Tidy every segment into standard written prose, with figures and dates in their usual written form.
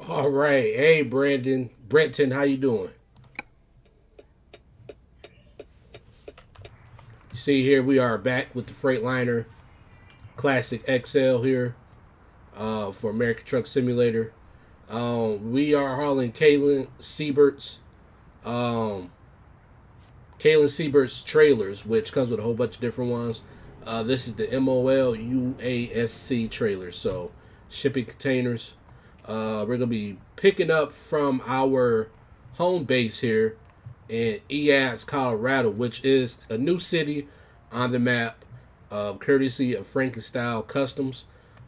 All right. Hey, Brenton, how you doing? You see here we are back with the Freightliner Classic XL here for American Truck Simulator. We are hauling um, Kalyn Siebert's trailers, which comes with a whole bunch of different ones. This is the MOL UASC trailer, so shipping containers. We're gonna be picking up from our home base here in Eads, Colorado, which is a new city on the map, courtesy of Frankenstyle Customs.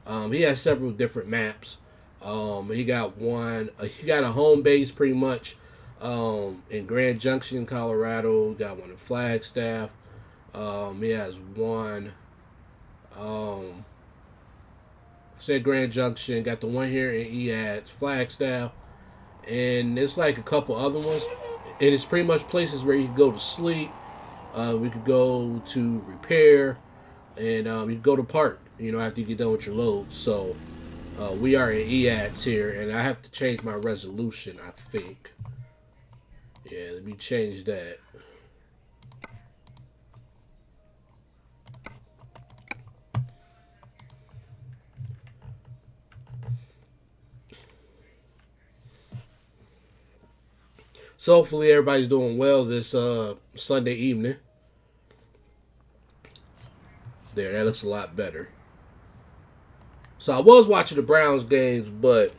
He has several different maps. He got one. He got a home base pretty much in Grand Junction, Colorado. Got one in Flagstaff. He has one. Said Grand Junction. Got the one here in Eads, Flagstaff, and there's like a couple other ones. And it's pretty much places where you can go to sleep. We could go to repair, and you can go to park. You know, after you get done with your load. So we are in Eads here, and I have to change my resolution, I think. Yeah, let me change that. So hopefully everybody's doing well this Sunday evening. There, that looks a lot better. So I was watching the Browns games, but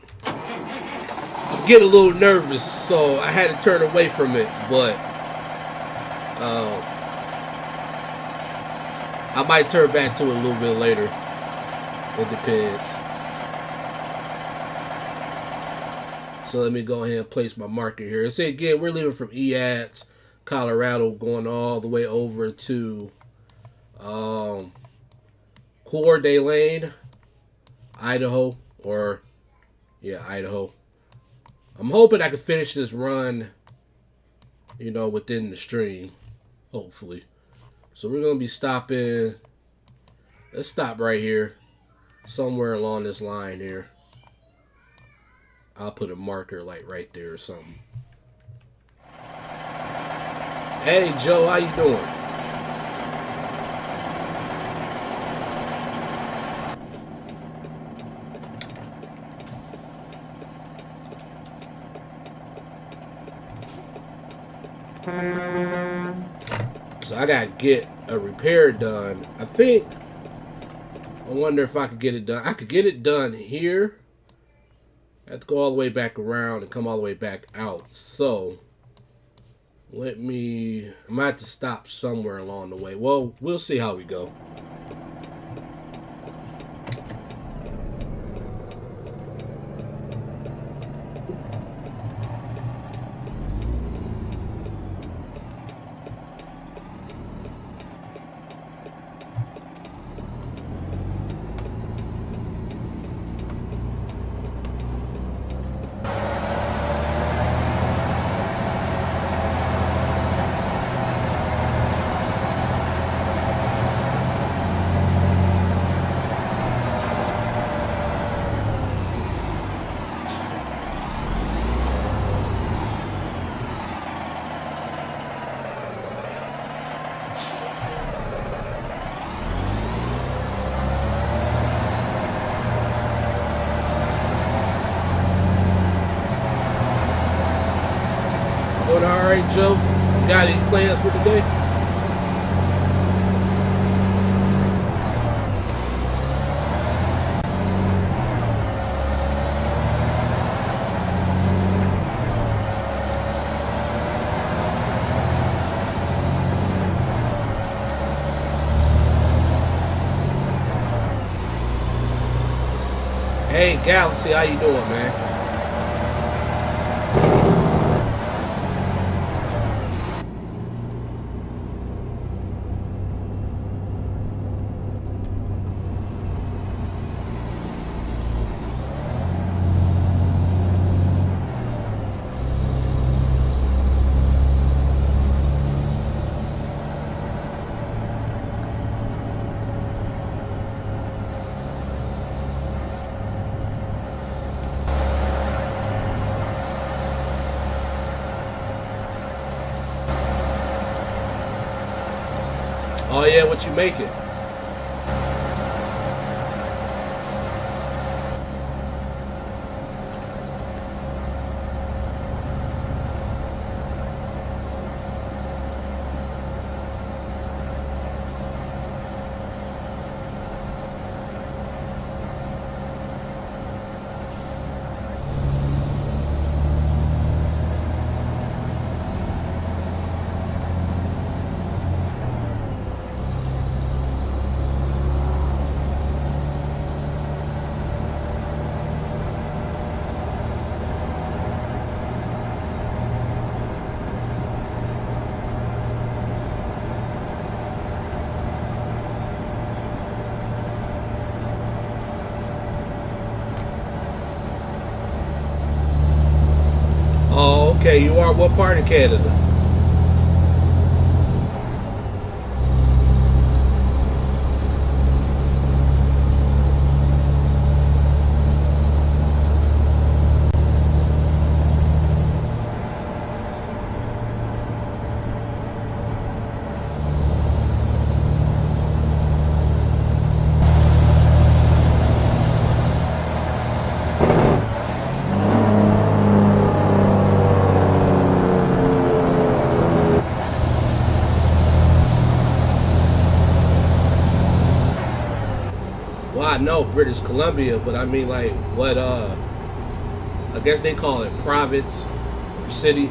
get a little nervous, so I had to turn away from it. But I might turn back to it a little bit later. It depends. So let me go ahead and place my marker here. And say again, we're leaving from Eads, Colorado, going all the way over to Coeur d'Alene, Idaho, Idaho. I'm hoping I can finish this run, you know, within the stream, hopefully. So we're going to be stopping. Let's stop right here, somewhere along this line here. I'll put a marker like right there or something. Hey, Joe, how you doing? So I gotta get a repair done. I wonder if I could get it done. I could get it done here. I have to go all the way back around and come all the way back out. So I might have to stop somewhere along the way. Well, we'll see how we go. Doing all right, Joe? Got any plans for today? Hey, Galaxy, how you doing, man? Oh yeah, what you making? Oh, okay. You are what part of Canada? Well, I know British Columbia, but I mean like what I guess they call it province or city.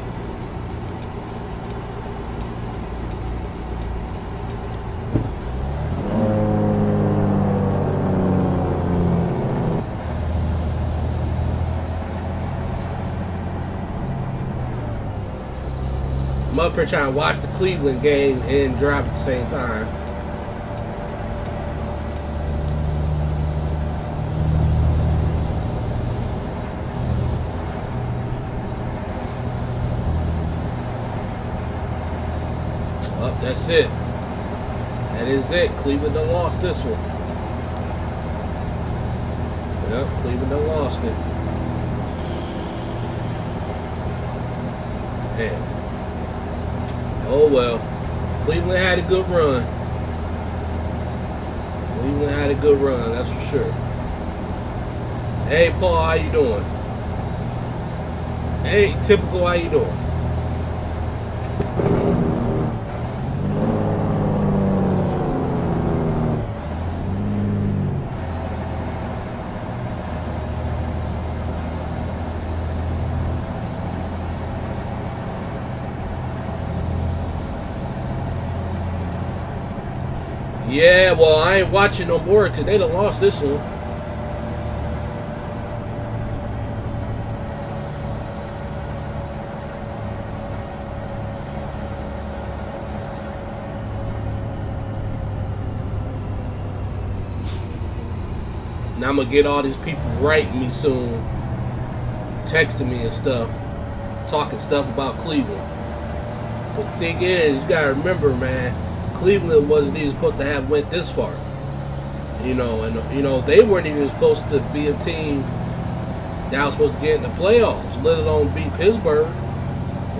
I'm up here trying to watch the Cleveland game and drive at the same time. Oh, that's it. That is it. Cleveland done lost this one. Yep, Cleveland done lost it. Man. Oh well. Cleveland had a good run. Cleveland had a good run, that's for sure. Hey Paul, how you doing? Hey, Typical, how you doing? Yeah, well, I ain't watching no more because they done lost this one. Now I'm going to get all these people writing me soon, texting me and stuff, talking stuff about Cleveland. But the thing is, you got to remember, man, Cleveland wasn't even supposed to have went this far, you know, and you know they weren't even supposed to be a team that was supposed to get in the playoffs, let alone beat Pittsburgh.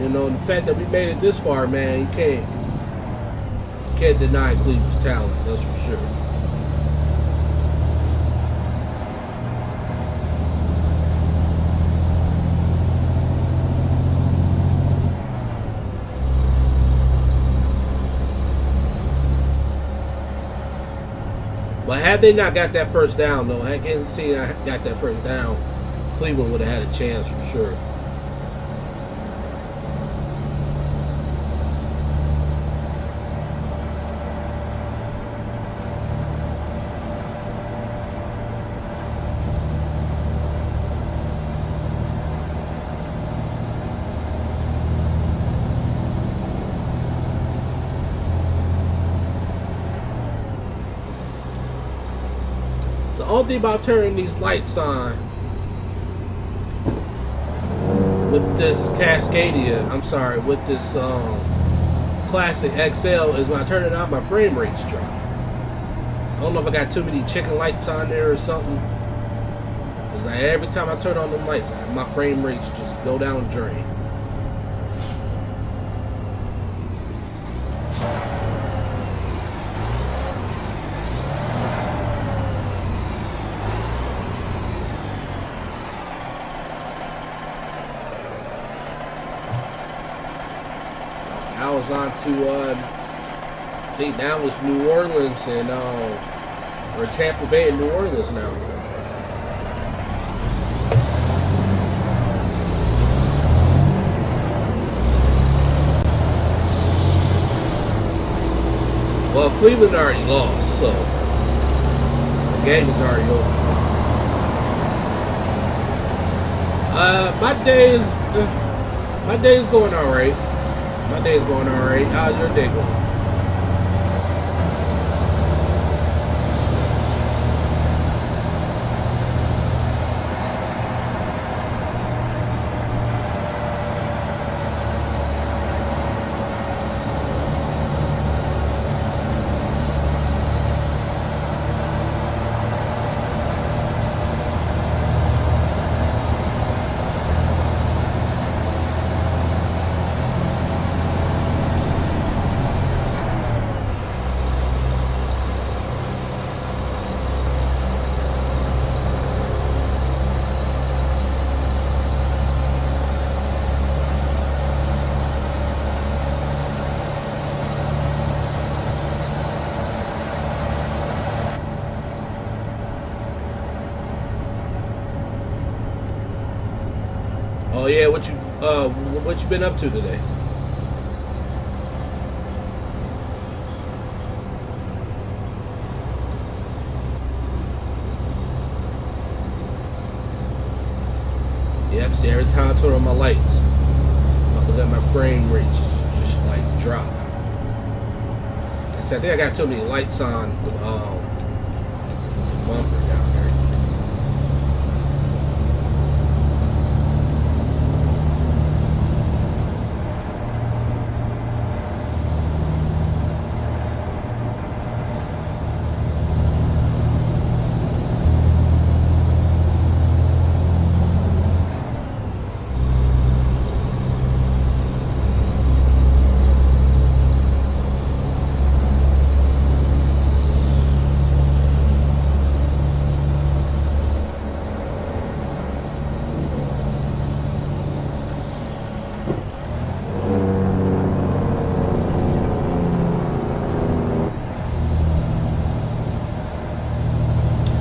You know, and the fact that we made it this far, man, you can't deny Cleveland's talent. That's for sure. But had they not got that first down, though, had Kansas City not got that first down, Cleveland would have had a chance for sure. The only thing about turning these lights on with this Cascadia, with this Classic XL is when I turn it on, my frame rates drop. I don't know if I got too many chicken lights on there or something. Cause every time I turn on the lights, my frame rates just go down the drain. I was on to I think now it's New Orleans and or Tampa Bay and New Orleans now. Well, Cleveland already lost, so the game is already over. My day is going all right. My day is going all right. How's your day going? Oh yeah, what you been up to today? Yep, see, every time I turn on my lights, I look at my frame rate just like drop. I said, I think I got too many lights on the bumper down there.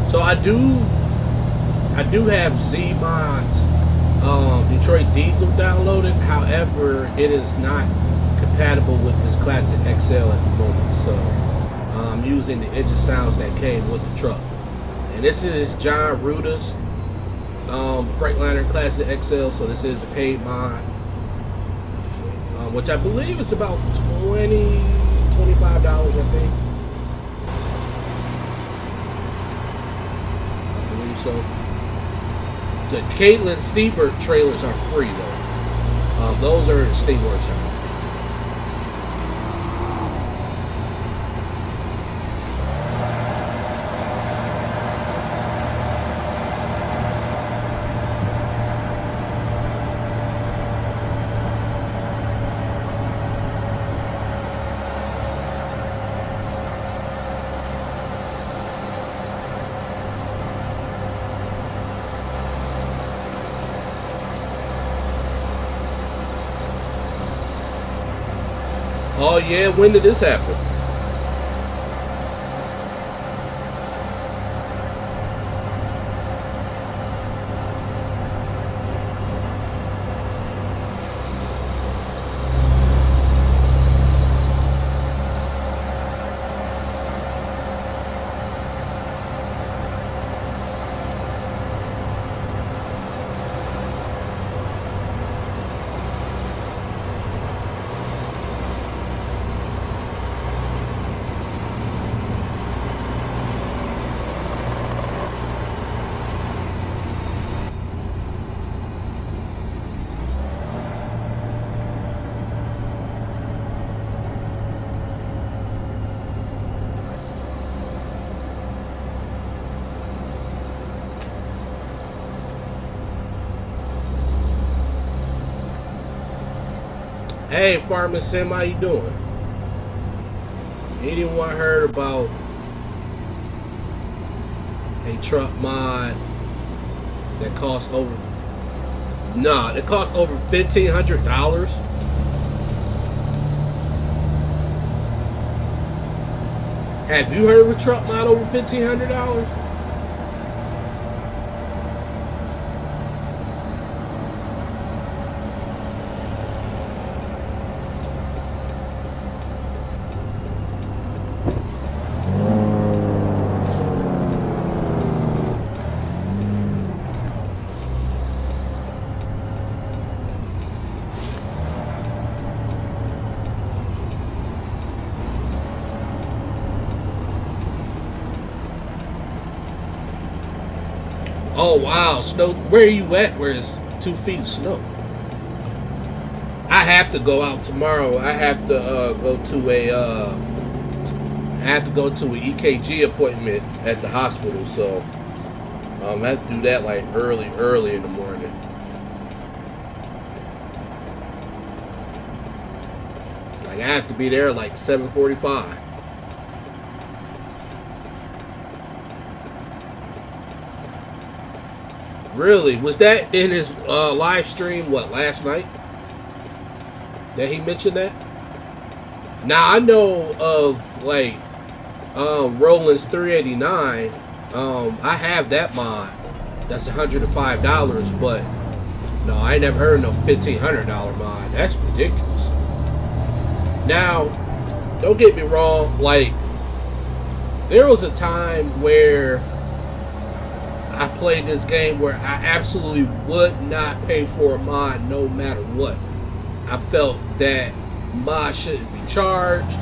So I do have Z-Mod's Detroit Diesel downloaded. However, it is not compatible with this Classic XL at the moment. So I'm using the engine sounds that came with the truck. And this is John Ruda's Freightliner Classic XL. So this is the paid mod, which I believe is about $25, I think. So the Kalyn Siebert trailers are free though. Those are in the State Workshop. Oh yeah, when did this happen? Hey, Farmer Sim, how you doing? Anyone heard about a truck mod that costs over? Nah, it costs over $1,500. Have you heard of a truck not over $1,500? Oh wow, snow. Where are you at? Where it's 2 feet of snow? I have to go out tomorrow. I have to go to an EKG appointment at the hospital. So I have to do that like early in the morning. Like I have to be there like 7:45. Really? Was that in his live stream, what, last night? That he mentioned that? Now, I know of, like, Roland's 389. I have that mod. That's $105, but, no, I ain't never heard of no $1,500 mod. That's ridiculous. Now, don't get me wrong, like, there was a time where I played this game where I absolutely would not pay for a mod no matter what. I felt that mods shouldn't be charged.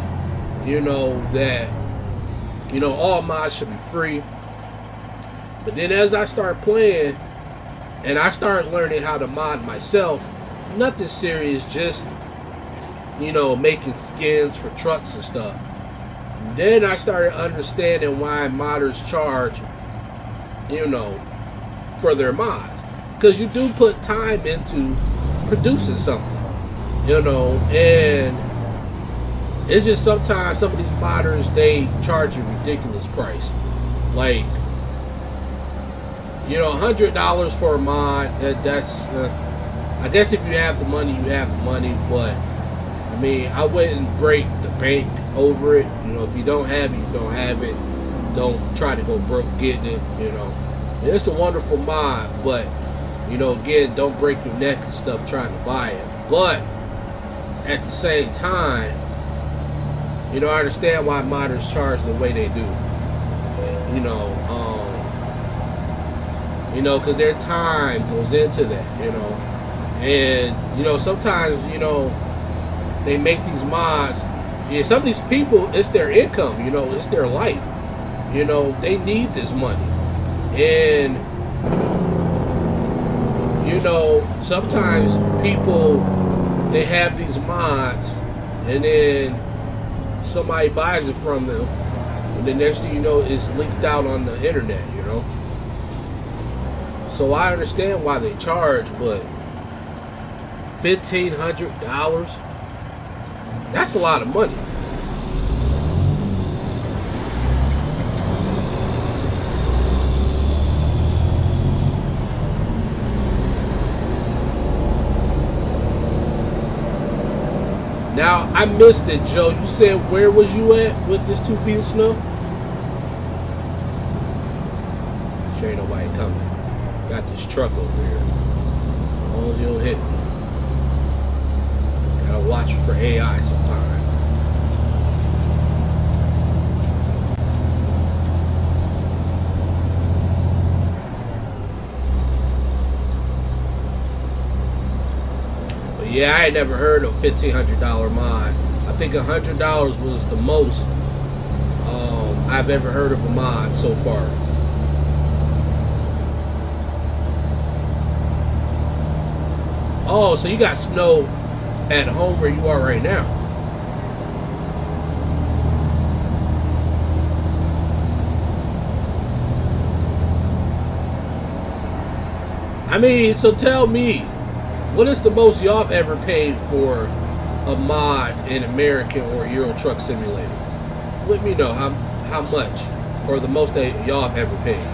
All mods should be free. But then as I started playing and I started learning how to mod myself, nothing serious, just, making skins for trucks and stuff. Then I started understanding why modders charge for their mods, because you do put time into producing something, and it's just sometimes some of these modders, they charge a ridiculous price, like $100 for a mod. That's I guess if you have the money, you have the money, but I mean, I wouldn't break the bank over it. If you don't have it, you don't have it. Don't try to go broke getting it, It's a wonderful mod, but, again, don't break your neck and stuff trying to buy it. But, at the same time, I understand why modders charge the way they do. Because their time goes into that, And, sometimes, they make these mods. Yeah, some of these people, it's their income, it's their life. They need this money. And, sometimes people, they have these mods, and then somebody buys it from them, and the next thing you know, it's leaked out on the internet, So I understand why they charge, but $1,500, that's a lot of money. Now, I missed it, Joe. You said, where was you at with this 2 feet of snow? Sure ain't nobody coming. Got this truck over here. Oh, you'll hit me. Gotta watch for AI sometime. Yeah, I ain't never heard of $1,500 mod. I think $100 was the most I've ever heard of a mod so far. Oh, so you got snow at home where you are right now. I mean, so tell me, what is the most y'all have ever paid for a mod in American or Euro Truck Simulator? Let me know how much, or the most that y'all have ever paid.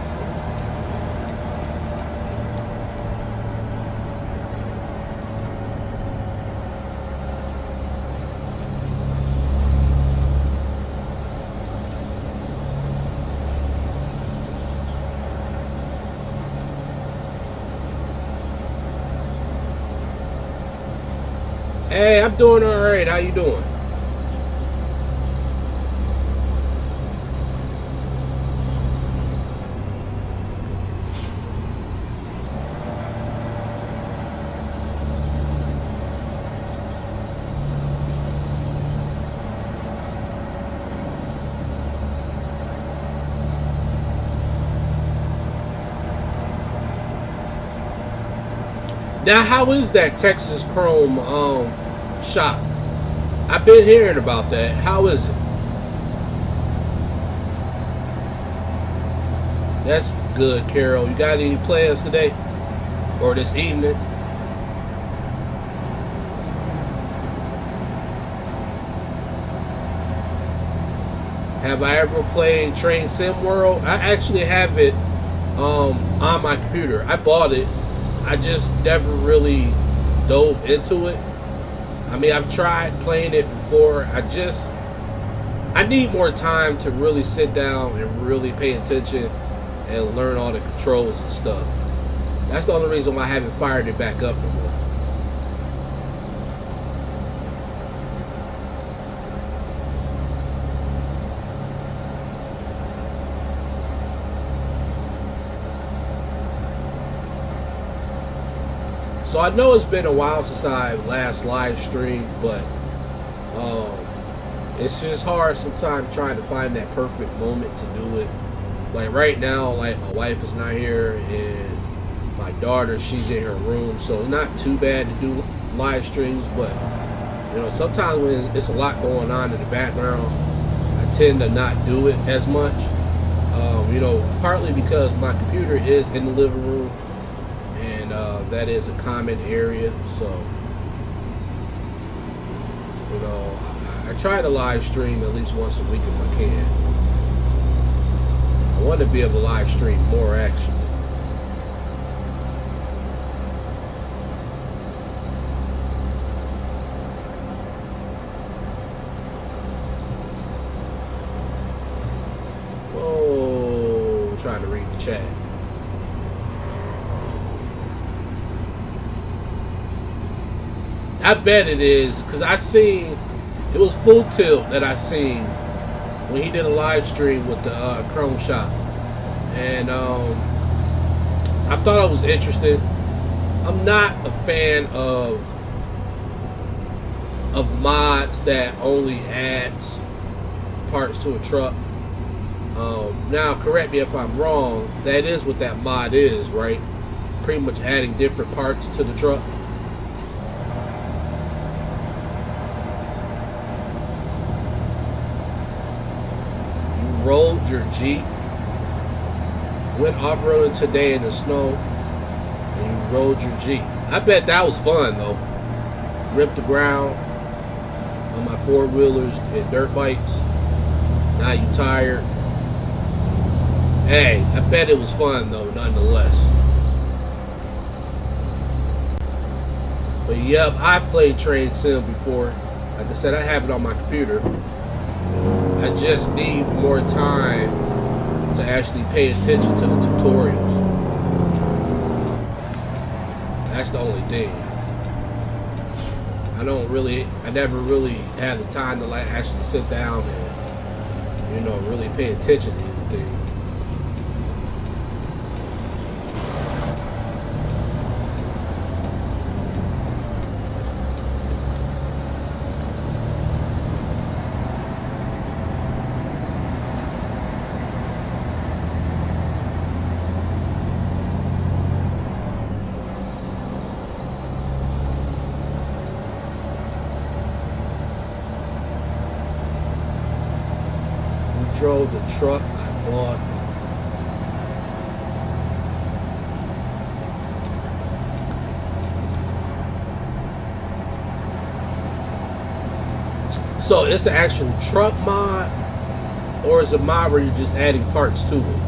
Hey, I'm doing all right. How you doing? Now, how is that Texas Chrome shop? I've been hearing about that. How is it? That's good, Carol. You got any plans today or this evening? Have I ever played Train Sim World? I actually have it on my computer. I bought it. I just never really dove into it. I mean, I've tried playing it before. I need more time to really sit down and really pay attention and learn all the controls and stuff. That's the only reason why I haven't fired it back up anymore. So I know it's been a while since I last live streamed, but it's just hard sometimes trying to find that perfect moment to do it. Like right now, like my wife is not here and my daughter, she's in her room, so not too bad to do live streams, but you know, sometimes when it's a lot going on in the background, I tend to not do it as much. You know, partly because my computer is in the living room, and that is a common area, so you know, I try to live stream at least once a week if I can. I want to be able to live stream more actually. Oh, I'm trying to read the chat. I bet it is, because I seen, it was Full Tilt that I seen when he did a live stream with the Chrome shop. And I thought it was interesting. I'm not a fan of mods that only adds parts to a truck. Now, correct me if I'm wrong, that is what that mod is, right? Pretty much adding different parts to the truck. Rolled your Jeep, went off-roading today in the snow, and you rolled your Jeep. I bet that was fun though. Ripped the ground on my four-wheelers and dirt bikes. Now you tired. Hey, I bet it was fun though, nonetheless. But yep, I played Train Sim before. Like I said, I have it on my computer. I just need more time to actually pay attention to the tutorials. That's the only thing. I never really had the time to like actually sit down and, you know, really pay attention to anything. Drove the truck I bought. So it's an actual truck mod, or is it a mod where you're just adding parts to it?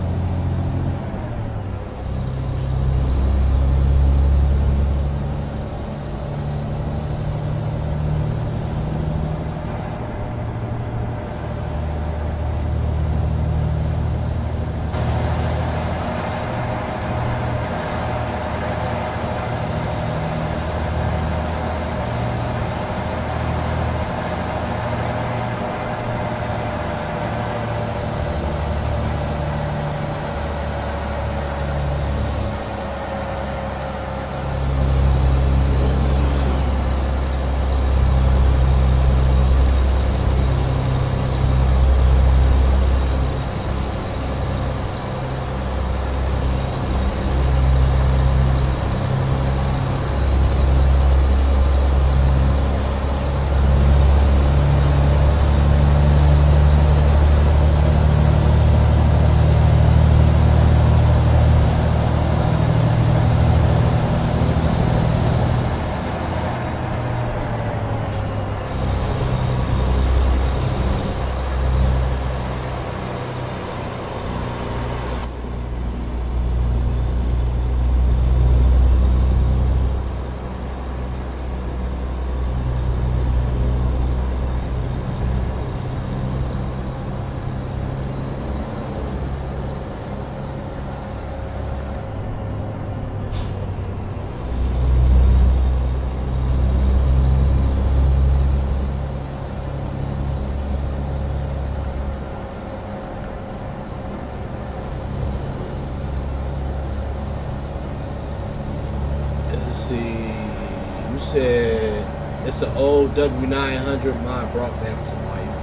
said it's an old W900 mod brought back to life.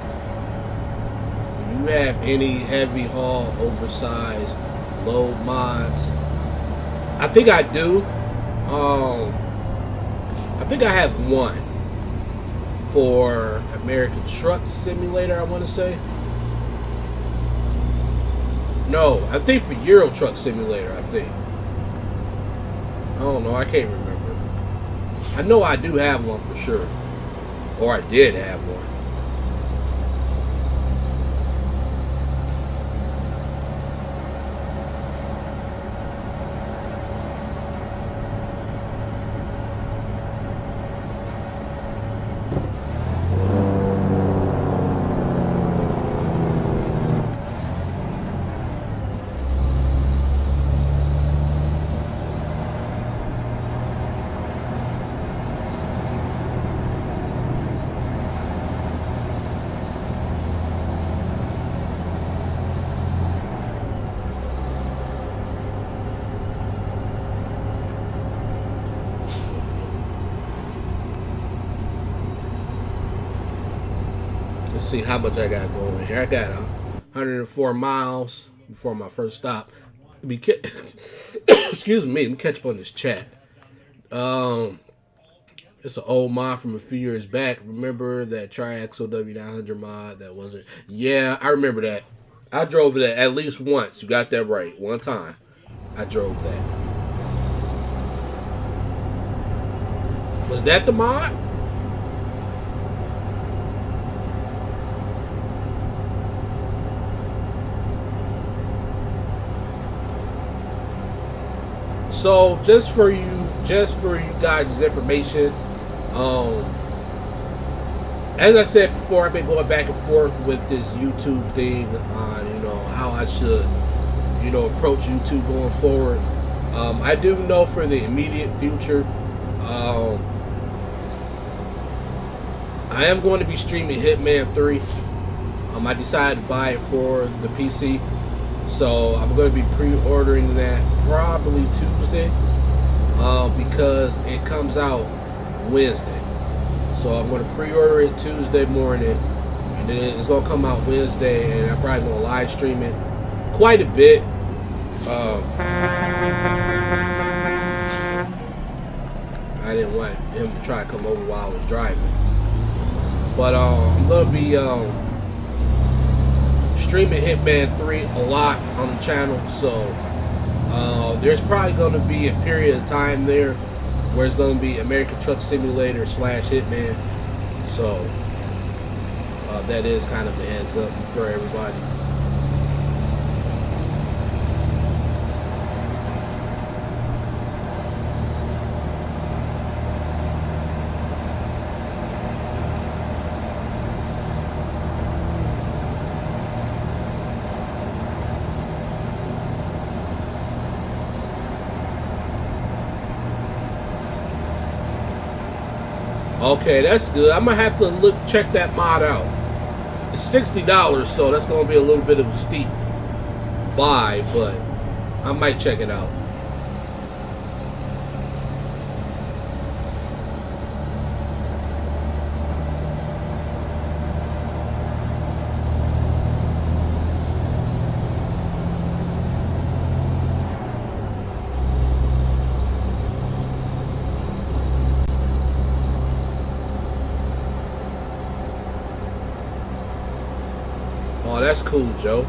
Do you have any heavy haul, oversized load mods? I think I do. I think I have one for American Truck Simulator, I want to say. No, I think for Euro Truck Simulator, I think. I don't know, I can't remember. I know I do have one for sure. Or I did have one. See how much I got going here. I got 104 miles before my first stop. Excuse me, let me catch up on this chat. It's an old mod from a few years back. Remember that Triaxle W900 mod that wasn't? Yeah, I remember that. I drove it at least once. You got that right. One time I drove that. Was that the mod? So just for you guys' information, as I said before, I've been going back and forth with this YouTube thing on, how I should, approach YouTube going forward. I do know for the immediate future, I am going to be streaming Hitman 3. I decided to buy it for the PC. So I'm going to be pre-ordering that probably Tuesday because it comes out Wednesday. So I'm going to pre-order it Tuesday morning, and then it's going to come out Wednesday, and I'm probably going to live stream it quite a bit. I didn't want him to try to come over while I was driving. But I'm going to be streaming Hitman 3 a lot on the channel, so there's probably going to be a period of time there where it's going to be American Truck Simulator / Hitman, so that is kind of a heads up for everybody. Okay, that's good. I'm gonna have to check that mod out. It's $60, so that's gonna be a little bit of a steep buy, but I might check it out. Oh, that's cool, Joe.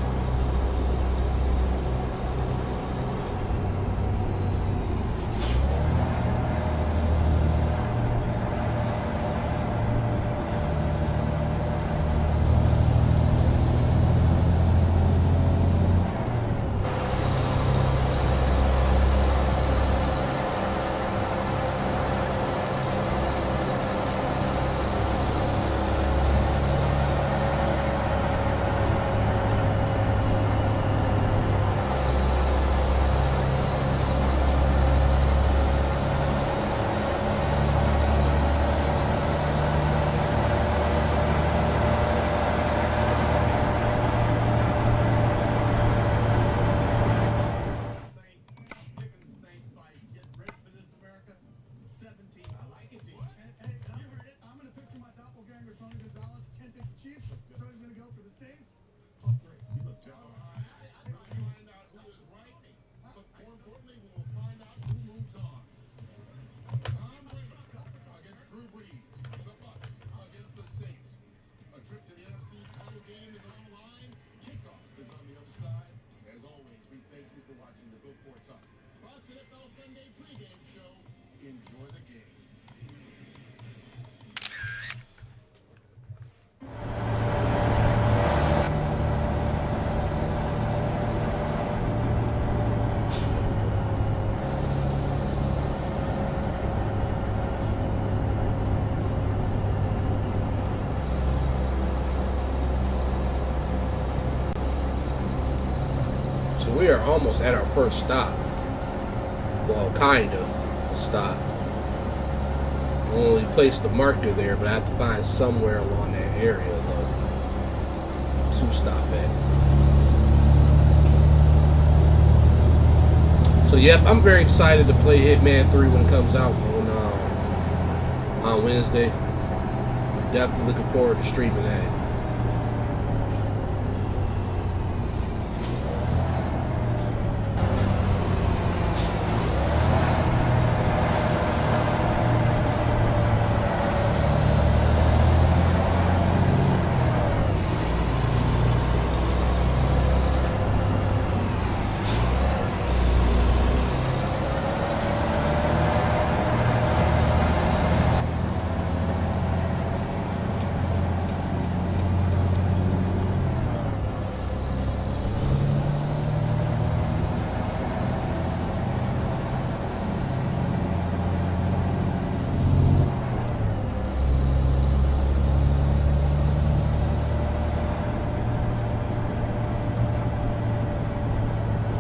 We are almost at our first stop. Well, kind of a stop. I only placed the marker there, but I have to find somewhere along that area though to stop at. So yep, I'm very excited to play Hitman 3 when it comes out on Wednesday. Definitely looking forward to streaming that.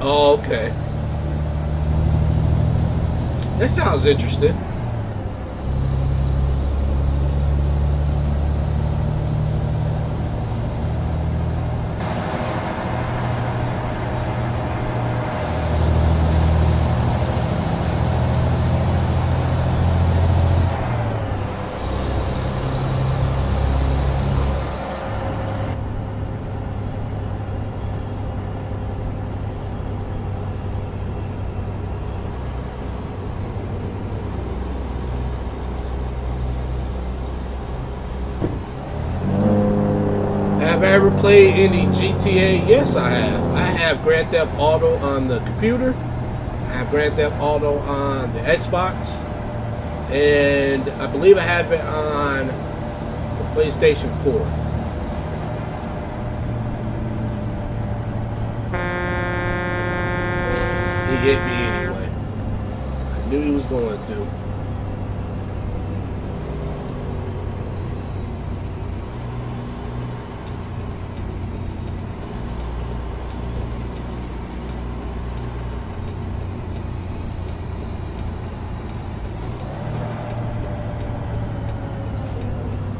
Oh, okay. That sounds interesting. Have I ever played any GTA? Yes, I have. I have Grand Theft Auto on the computer. I have Grand Theft Auto on the Xbox. And I believe I have it on the PlayStation 4. He hit me anyway. I knew he was going to.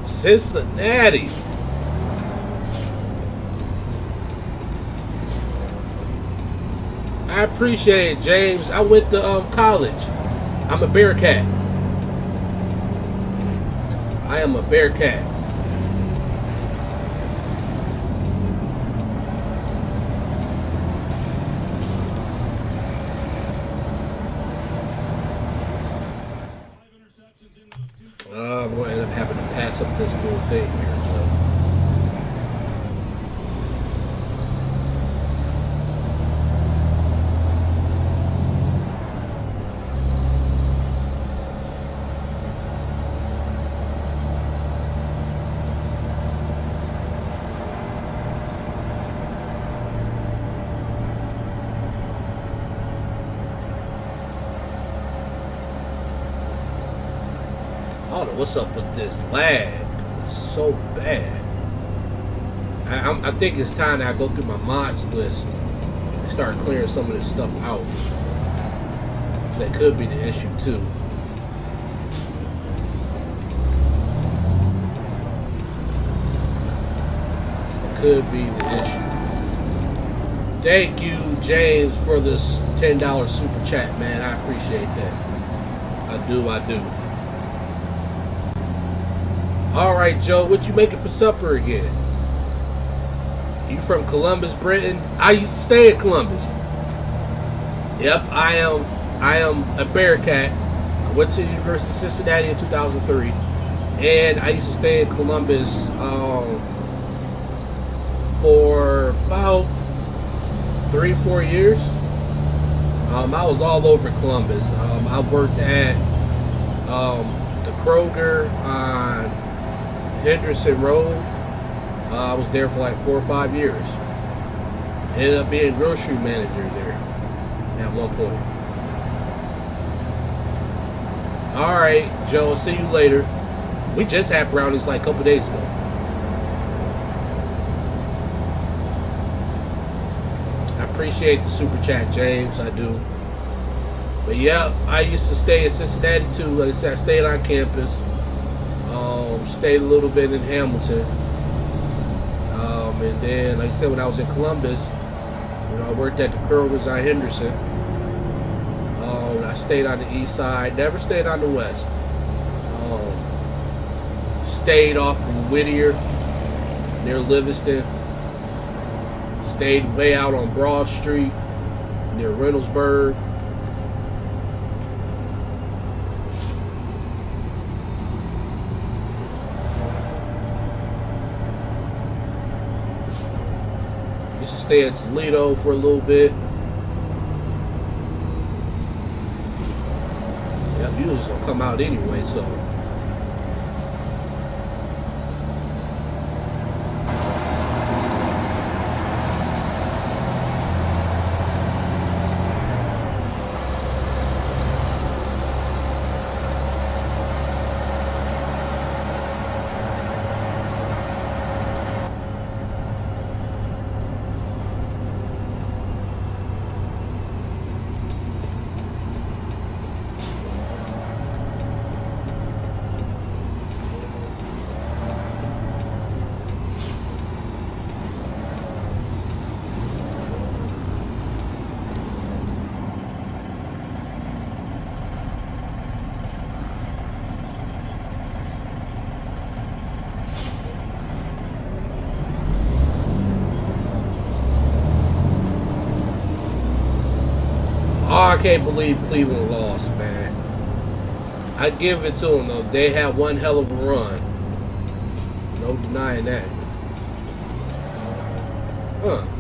Cincinnati. I appreciate it, James. I went to college. I'm a Bearcat. I am a Bearcat. I'm going to end up having to pass up this little thing here. I don't know what's up with this lag. It's so bad. I think it's time that I go through my mods list and start clearing some of this stuff out. That could be the issue too. It could be the issue. Thank you, James, for this $10 super chat, man. I appreciate that. I do. All right, Joe, what you making for supper again? You from Columbus, Britain? I used to stay in Columbus. Yep, I am a Bearcat. I went to the University of Cincinnati in 2003, and I used to stay in Columbus for about 3-4 years. I was all over Columbus. I worked at the Kroger on Henderson Road. I was there for like 4 or 5 years. Ended up being grocery manager there at one point. All right, Joe, see you later. We just had brownies like a couple days ago. I Appreciate the super chat, James. I do. But yeah, I used to stay in Cincinnati too. Like I said, I stayed on campus. Stayed a little bit in Hamilton. And then, like I said, when I was in Columbus, you know, I worked at the Kroger's on Henderson. I stayed on the east side. Never stayed on the west. Stayed off from Whittier, near Livingston. Stayed way out on Broad Street, near Reynoldsburg. Used to stay at Toledo for a little bit. Yeah, views will come out anyway, so. I can't believe Cleveland lost, man. I give it to them, though. They had one hell of a run. No denying that.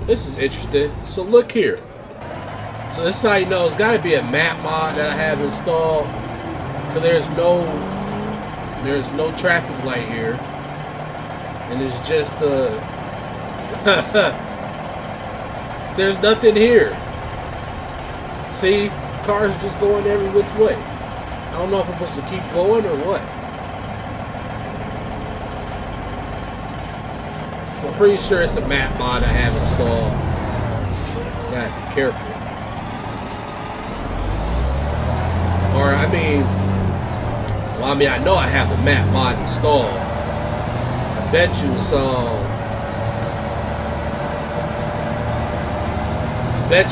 This is interesting. So look here. So this is how you know it's got to be a map mod that I have installed. Because there's no traffic light here. And it's just there's nothing here. See, cars just going every which way. I don't know if I'm supposed to keep going or what. I'm pretty sure it's a map mod I have installed. Gotta be careful. Or, I know I have the map mod installed. I bet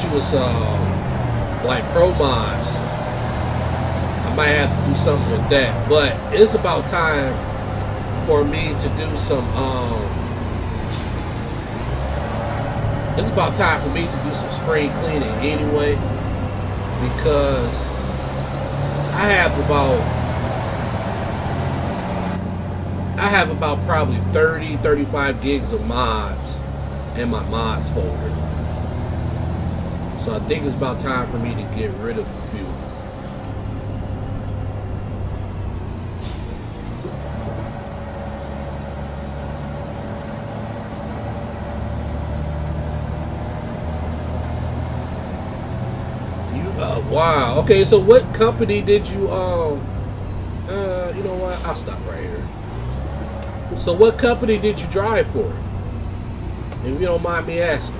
you it's like pro mods. I might have to do something with that, but it's about time for me to do some spring cleaning anyway, because I have about probably 30-35 gigs of mods in my mods folder. So I think it's about time for me to get rid of a few. Wow. Okay, so what company did you, you know what? I'll stop right here. So what company did you drive for? If you don't mind me asking.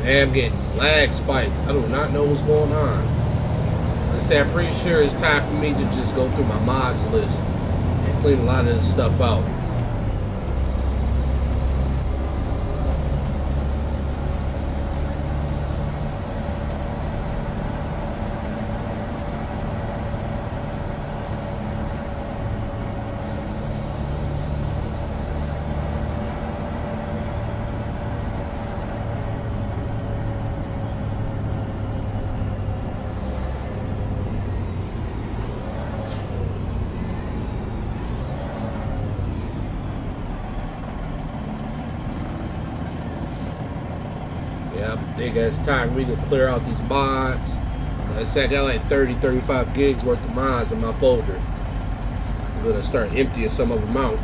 Man, I'm getting these lag spikes. I do not know what's going on. Like I say, I'm pretty sure it's time for me to just go through my mods list and clean a lot of this stuff out. I think it's time we can clear out these mods. Like I said, I got like 30-35 gigs worth of mods in my folder. I'm gonna start emptying some of them out.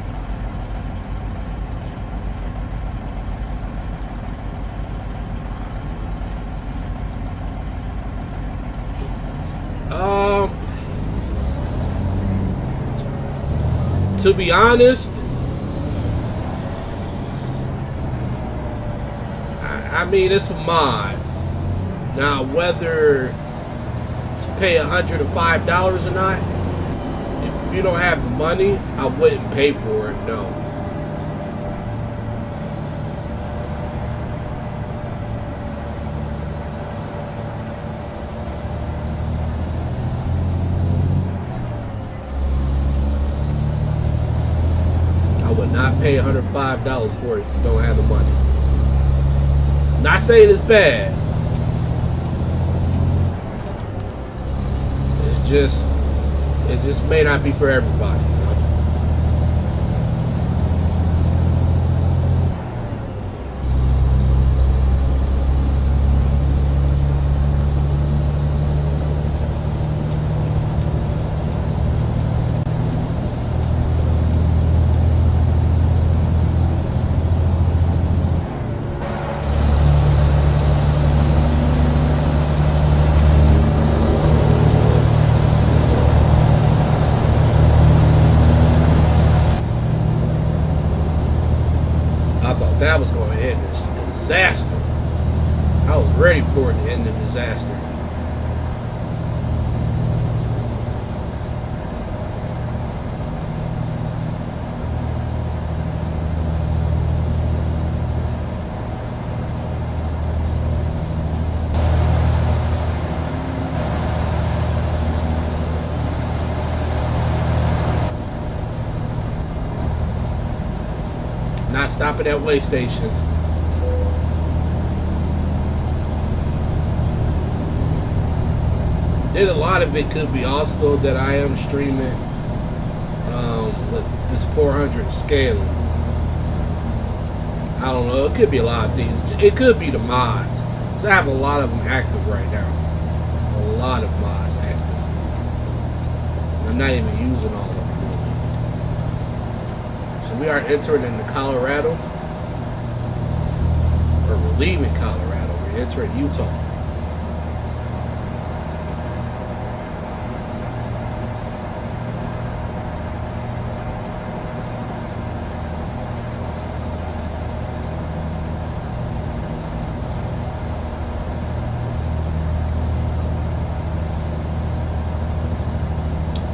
To be honest, I mean, it's a mod. Now, whether to pay $105 or not, if you don't have the money, I wouldn't pay for it, no. I would not pay $105 for it if you don't have the money. Not saying it's bad. It just may not be for everybody. You know? That was going to end this disaster. I was ready for it to end the disaster. Not stopping at way station. Then a lot of it could be also that I am streaming with this 400 scaling. I don't know. It could be a lot of things. It could be the mods. So I have a lot of them active right now. A lot of mods active. I'm not even using all of them. We are entering into Colorado, or we're leaving Colorado. We're entering Utah.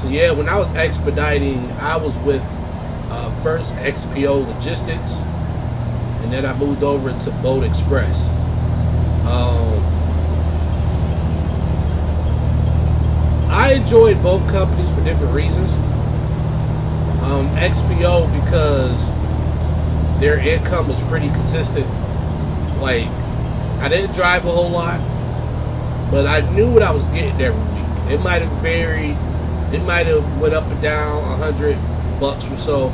So yeah, when I was expediting, I was with first XPO Logistics, and then I moved over to Boat Express. I enjoyed both companies for different reasons. XPO because their income was pretty consistent. Like, I didn't drive a whole lot, but I knew what I was getting every week. It might have varied. It might have went up and down $100 or so.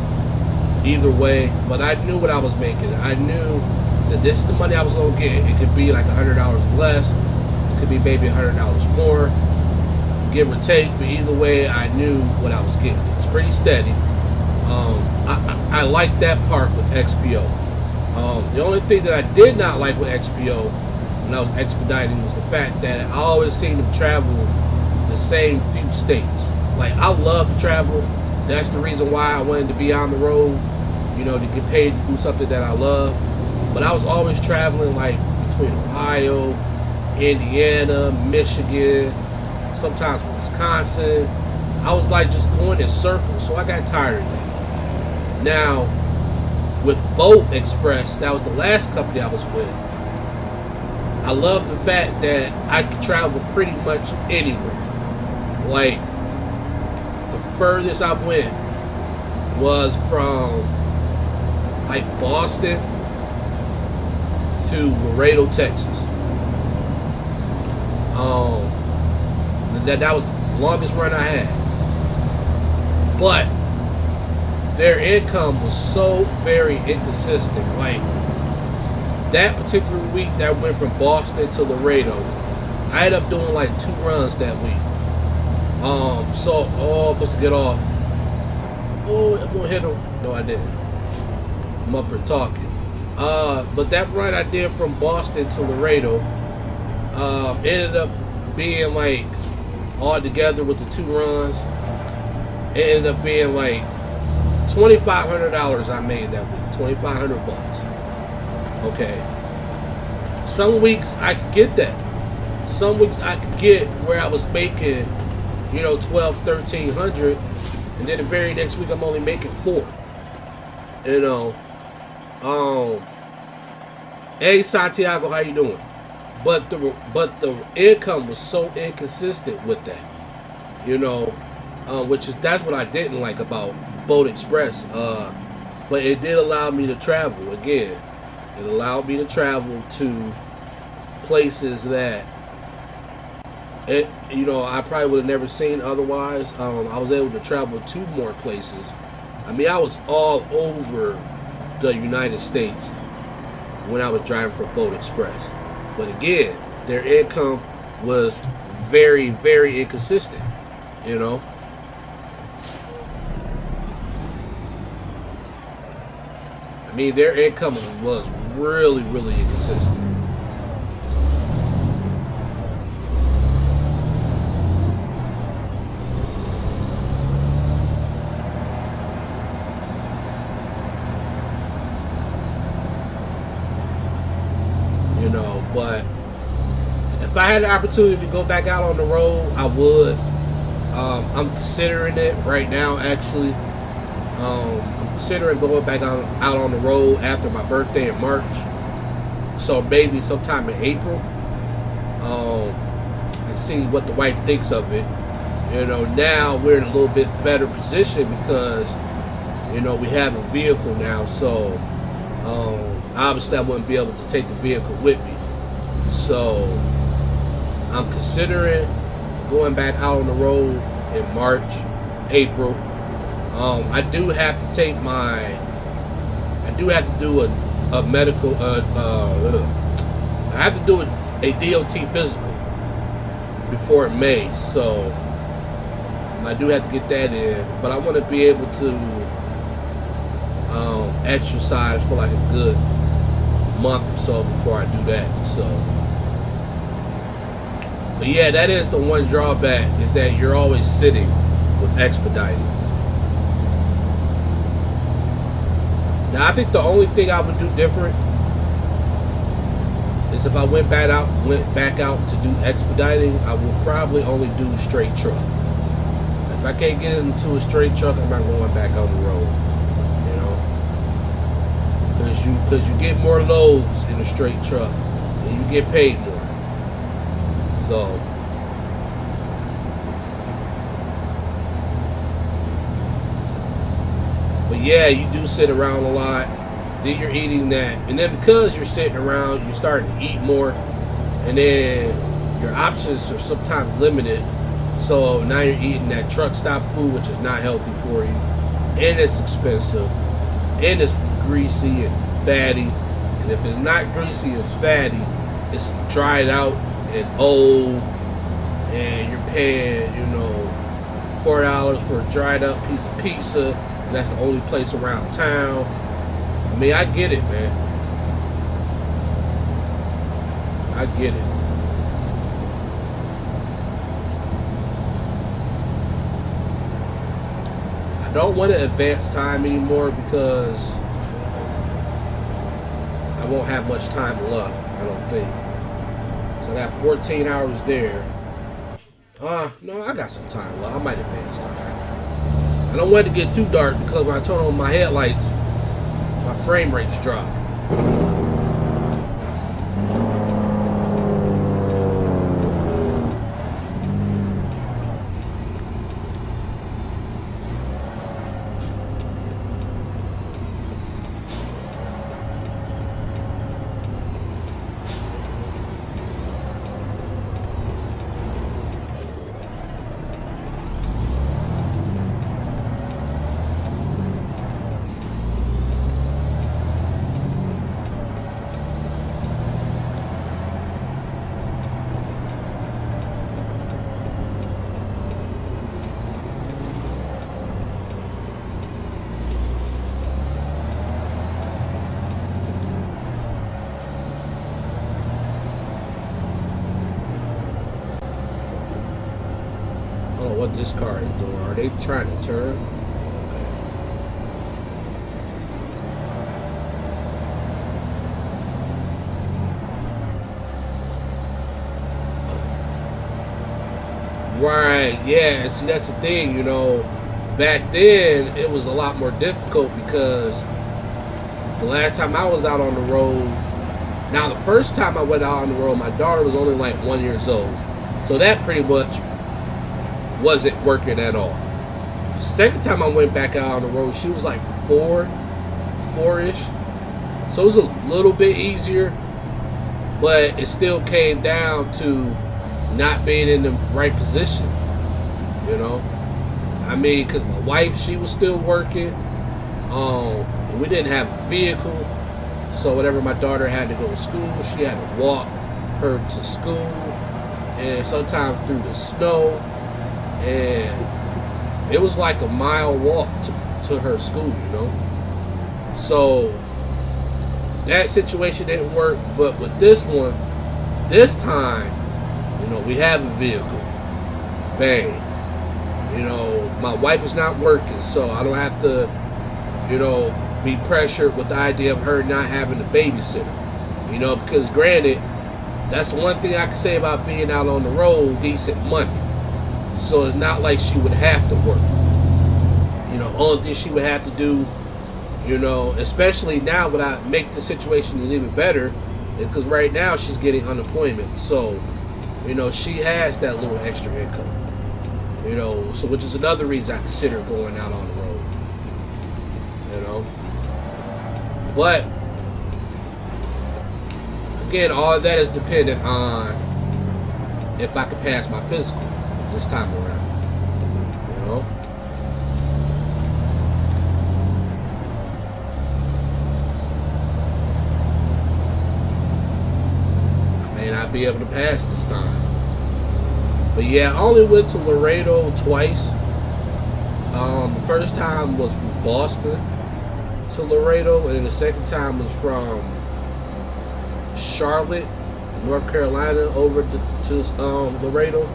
Either way, but I knew what I was making. I knew that this is the money I was going to get. It could be like $100 less. It could be maybe $100 more, give or take. But either way, I knew what I was getting. It was pretty steady. I liked that part with XPO. The only thing that I did not like with XPO when I was expediting was the fact that I always seemed to travel the same few states. Like, I love to travel. That's the reason why I wanted to be on the road, you know, to get paid to do something that I love. But I was always traveling like between Ohio, Indiana, Michigan, sometimes Wisconsin. I was like just going in circles, so I got tired of that. Now, with Boat Express, that was the last company I was with. I love the fact that I could travel pretty much anywhere. Like, the furthest I went was from like Boston to Laredo, Texas. That was the longest run I had. But their income was so very inconsistent. Like, that particular week that went from Boston to Laredo, I ended up doing like 2 runs that week. Supposed to get off. Oh, I'm gonna hit him. No, I didn't. I'm up here talking. But that run I did from Boston to Laredo ended up being like, all together with the 2 runs, it ended up being like $2,500 I made that week. $2,500 bucks. Okay. Some weeks I could get that. Some weeks I could get where I was making, you know, $1,200, $1,300, and then the very next week I'm only making $4. You know. Hey Santiago, how you doing? But the income was so inconsistent with that, you know, that's what I didn't like about Boat Express. But it did allow me to travel again. It allowed me to travel to places that you know, I probably would have never seen otherwise. I was able to travel to more places. I mean, I was all over the United States when I was driving for Boat Express. But again, their income was very, very inconsistent, you know. I mean, their income was really, really inconsistent. But if I had the opportunity to go back out on the road, I would. I'm considering it right now, actually. I'm considering going back out on the road after my birthday in March. So maybe sometime in April. And see what the wife thinks of it. You know, now we're in a little bit better position because, you know, we have a vehicle now. So obviously I wouldn't be able to take the vehicle with me. So I'm considering going back out on the road in March, April. I do have to take I do have to do a medical, I have to do a DOT physical before May. So I do have to get that in, but I want to be able to exercise for like a good month or so before I do that. So. But yeah, that is the one drawback, is that you're always sitting with expediting. Now, I think the only thing I would do different is if I went back out to do expediting, I would probably only do straight truck. If I can't get into a straight truck, I'm not going back on the road. You know, because you get more loads in a straight truck, and you get paid more. So, but yeah, you do sit around a lot. Then you're eating that, and then because you're sitting around, you're starting to eat more, and then your options are sometimes limited. So now you're eating that truck stop food, which is not healthy for you, and it's expensive, and it's greasy and fatty. And if it's not greasy and fatty, it's dried out and old, and you're paying, you know, $4 for a dried up piece of pizza, and that's the only place around town. I mean, I get it, man. I get it. I don't want to advance time anymore because I won't have much time left, I don't think. So I got 14 hours there. No, I got some time left. I might advance time. I don't want it to get too dark because when I turn on my headlights, my frame rates drop. I don't know what this car is doing. Are they trying to turn? Right, yeah, see that's the thing, you know, back then it was a lot more difficult because the last time I was out on the road, now the first time I went out on the road, my daughter was only like 1 year old, so that pretty much wasn't working at all. Second time I went back out on the road, she was like four-ish, so it was a little bit easier, but it still came down to not being in the right position, you know. I mean, because my wife, she was still working, and we didn't have a vehicle, so whenever my daughter had to go to school, she had to walk her to school, and sometimes through the snow, and it was like a mile walk to her school, you know. So that situation didn't work, but with this one, this time, you know, we have a vehicle. Bang. You know, my wife is not working, so I don't have to, you know, be pressured with the idea of her not having a babysitter. You know, because granted, that's the one thing I can say about being out on the road, decent money. So it's not like she would have to work. You know, only thing she would have to do, you know, especially now when I make the situation is even better, is because right now she's getting unemployment. So, you know, she has that little extra income. You know, so which is another reason I consider going out on the road. You know. But again, all of that is dependent on if I can pass my physical this time around. You know. I may not be able to pass this time. But yeah, I only went to Laredo twice. The first time was from Boston to Laredo, and then the second time was from Charlotte, North Carolina, over to Laredo.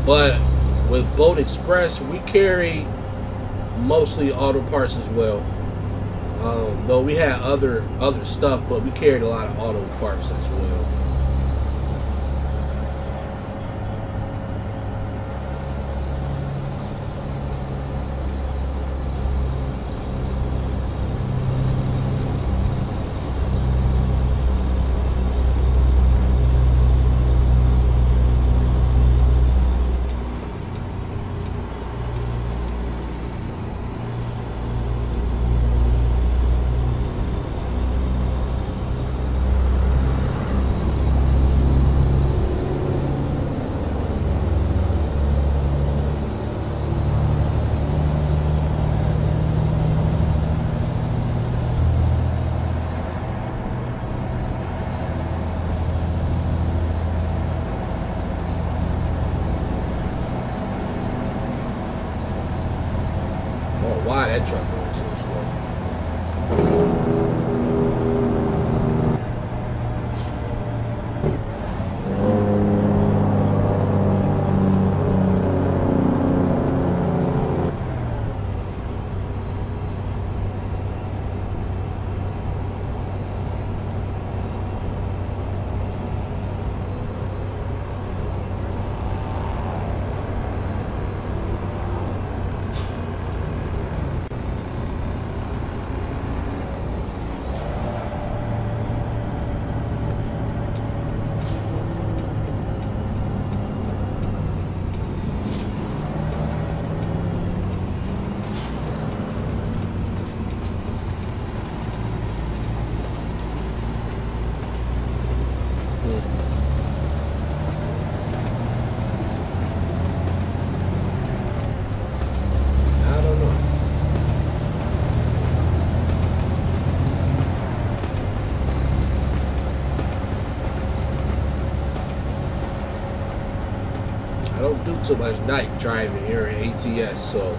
But with Boat Express, we carry mostly auto parts as well. Though we had other stuff, but we carried a lot of auto parts as well. that truck going so slow? I don't do too much night driving here in ATS, so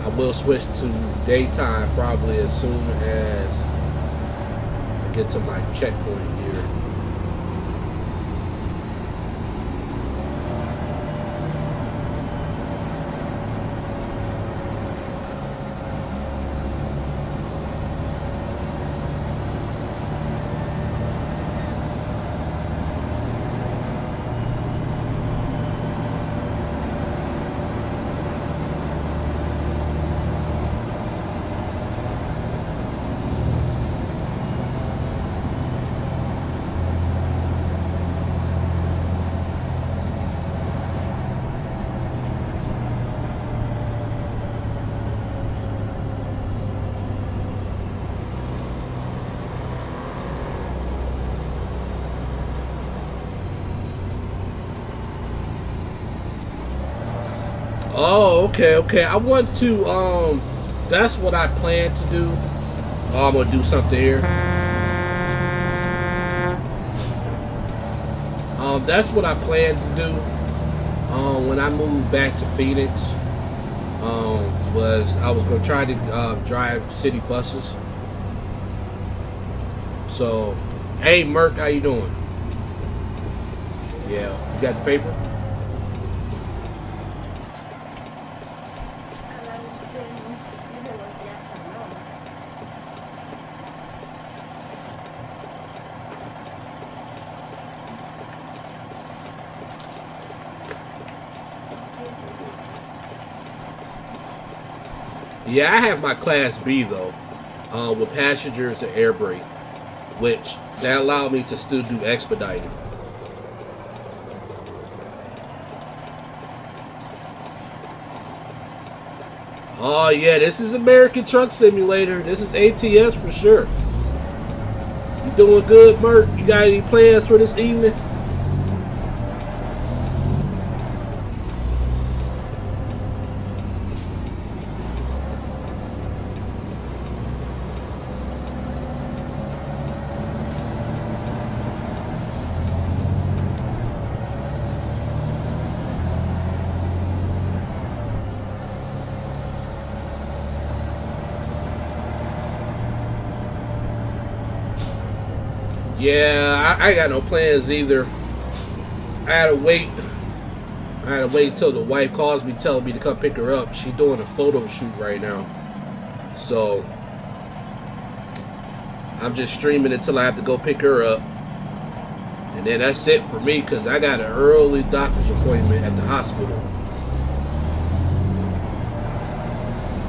I will switch to daytime probably as soon as I get to my checkpoint here. Oh, okay. I want to, that's what I plan to do. Oh, I'm gonna do something here. That's what I plan to do. When I moved back to Phoenix, was I was gonna try to drive city buses. So, hey, Merc, how you doing? Yeah, you got the paper? Yeah, I have my Class B though, with passengers and air brake, which that allowed me to still do expediting. Oh yeah, this is American Truck Simulator. This is ATS for sure. You doing good, Merc? You got any plans for this evening? Yeah, I got no plans either. I had to wait till the wife calls me telling me to come pick her up. She's doing a photo shoot right now. So I'm just streaming until I have to go pick her up. And then that's it for me because I got an early doctor's appointment at the hospital.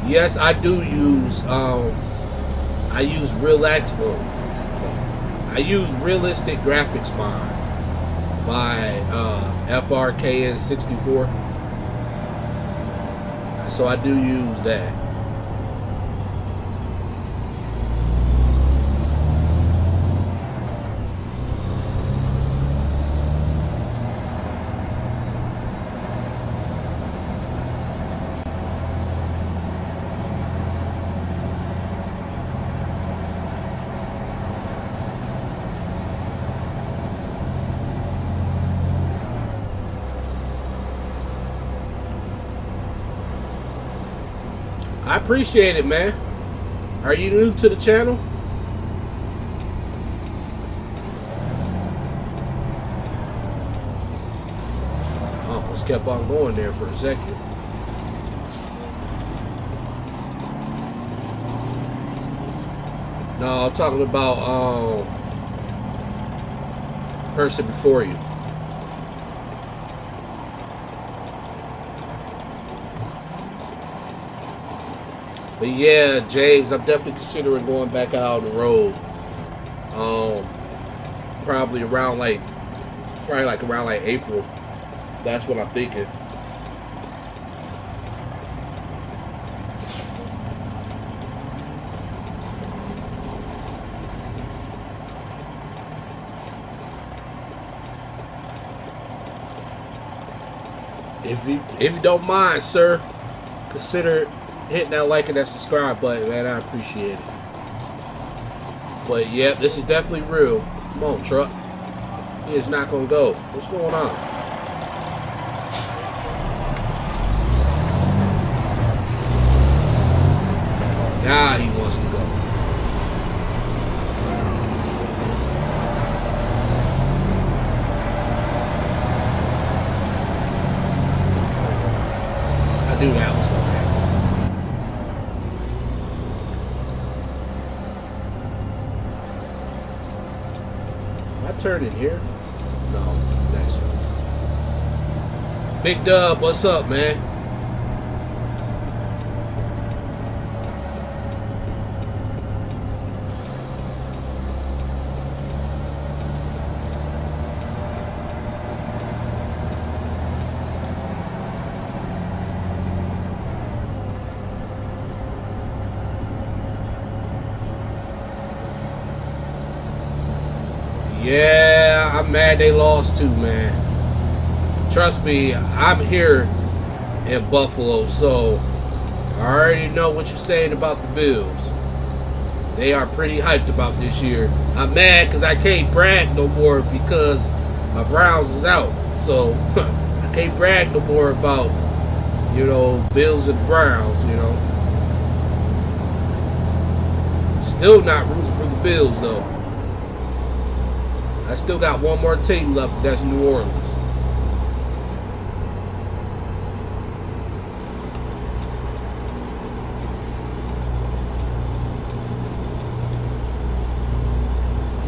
Yes, I do use I use realistic graphics mod by FRKN64. So I do use that. I appreciate it, man. Are you new to the channel? I almost kept on going there for a second. No, I'm talking about person before you. But yeah, James, I'm definitely considering going back out on the road. Probably around like April. That's what I'm thinking. If you don't mind, sir, consider hitting that like and that subscribe button, man. I appreciate it. But yeah, this is definitely real. Come on, truck. He is not gonna go. What's going on? Now he wants to go. I knew that was gonna happen. Turn in here? No, next one. Big Dub, what's up, man? Yeah, I'm mad they lost too, man. Trust me, I'm here in Buffalo, so I already know what you're saying about the Bills. They are pretty hyped about this year. I'm mad because I can't brag no more because my Browns is out. So I can't brag no more about, you know, Bills and Browns, you know. Still not rooting for the Bills, though. I still got one more team left, and that's New Orleans.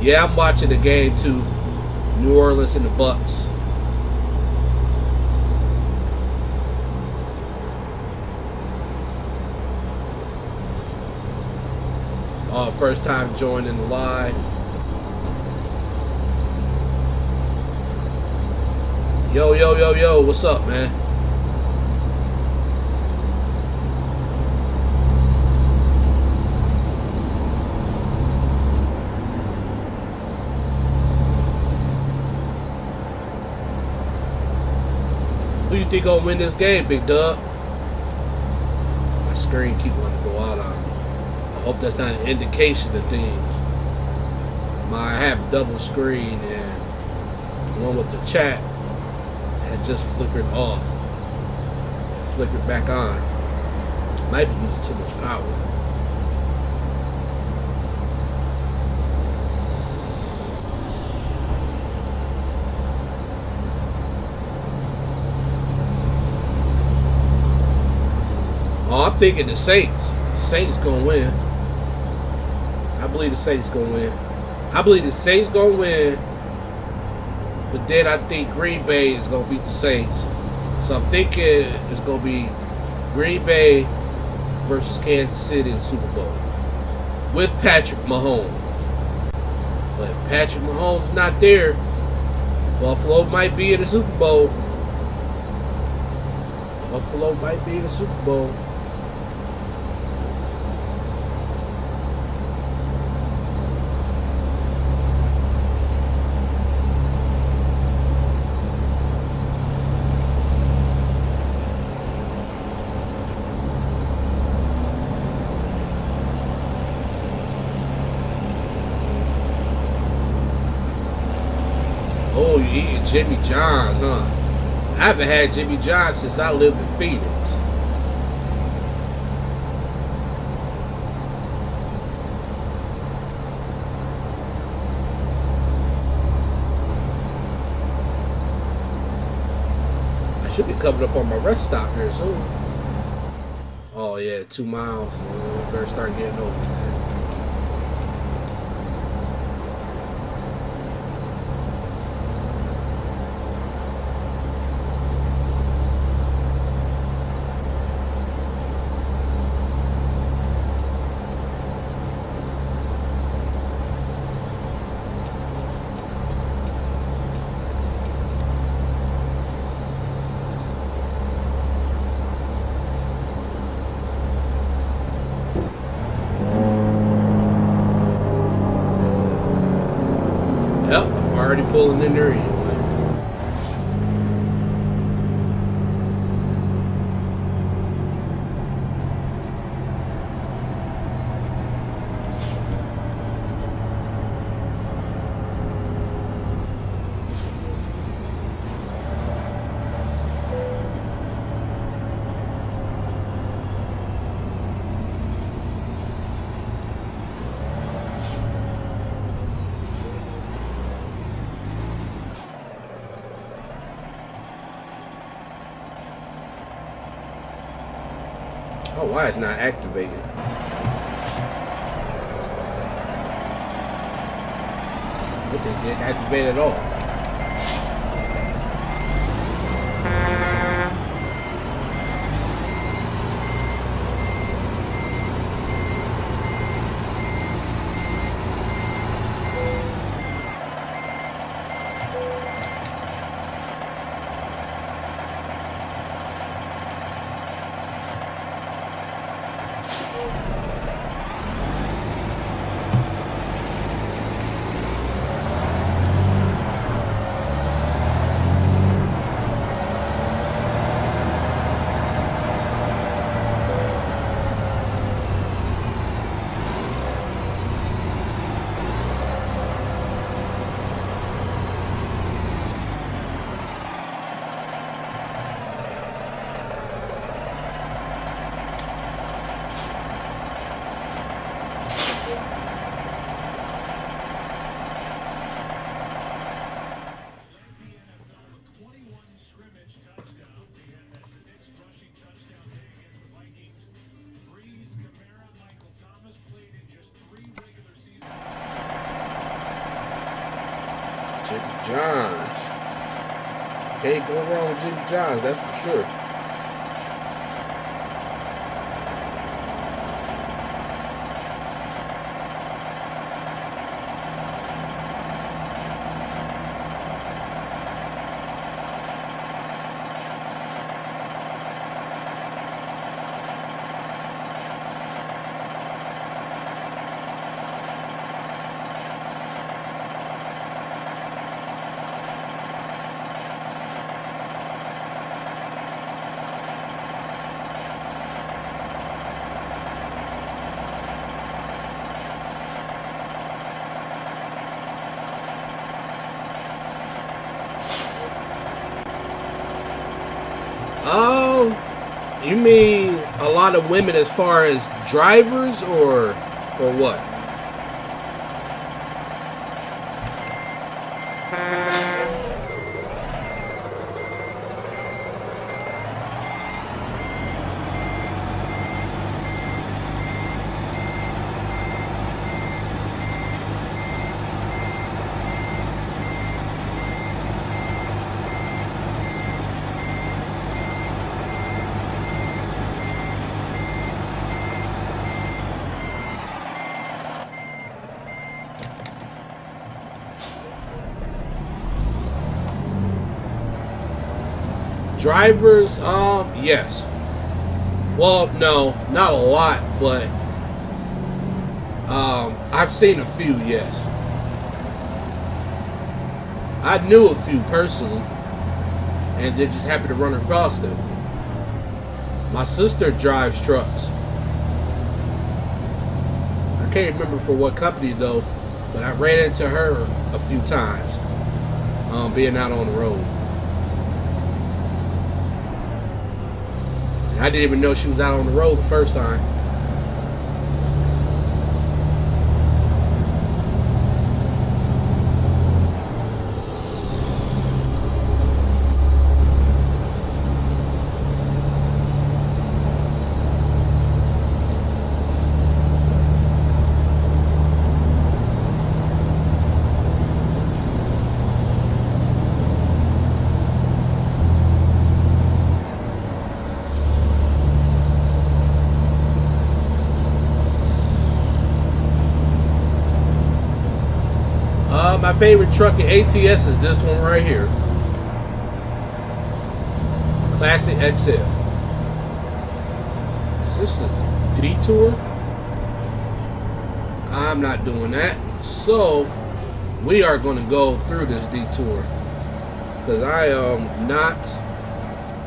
Yeah, I'm watching the game too. New Orleans and the Bucks. First time joining the live. Yo, yo, yo, yo, what's up, man? Who you think gonna win this game, Big Dub? My screen keep wanting to go out on me. I hope that's not an indication of things. I have double screen and the one with the chat had just flickered off. It flickered back on. Might be using too much power. Oh, I'm thinking the Saints. Saints gonna win. I believe the Saints gonna win. I believe the Saints gonna win. But then I think Green Bay is gonna beat the Saints. So I'm thinking it's gonna be Green Bay versus Kansas City in the Super Bowl with Patrick Mahomes. But if Patrick Mahomes is not there, Buffalo might be in the Super Bowl. Buffalo might be in the Super Bowl. Oh, you eating Jimmy John's, huh? I haven't had Jimmy John's since I lived in Phoenix. be coming up on my rest stop here soon. Oh yeah, 2 miles. Better start getting over. Yep, I'm already pulling in there anyway. Oh, why it's not activated? It didn't activate at all. Jimmy John's. Can't go wrong with Jimmy John's, that's for sure. You mean a lot of women as far as drivers or what? Drivers, yes. Well, no, not a lot, but I've seen a few, yes. I knew a few personally, and they just happened to run across them. My sister drives trucks. I can't remember for what company though, but I ran into her a few times, being out on the road. I didn't even know she was out on the road the first time. My favorite truck in ATS is this one right here. Classic XL. Is this a detour? I'm not doing that. So we are going to go through this detour because I am not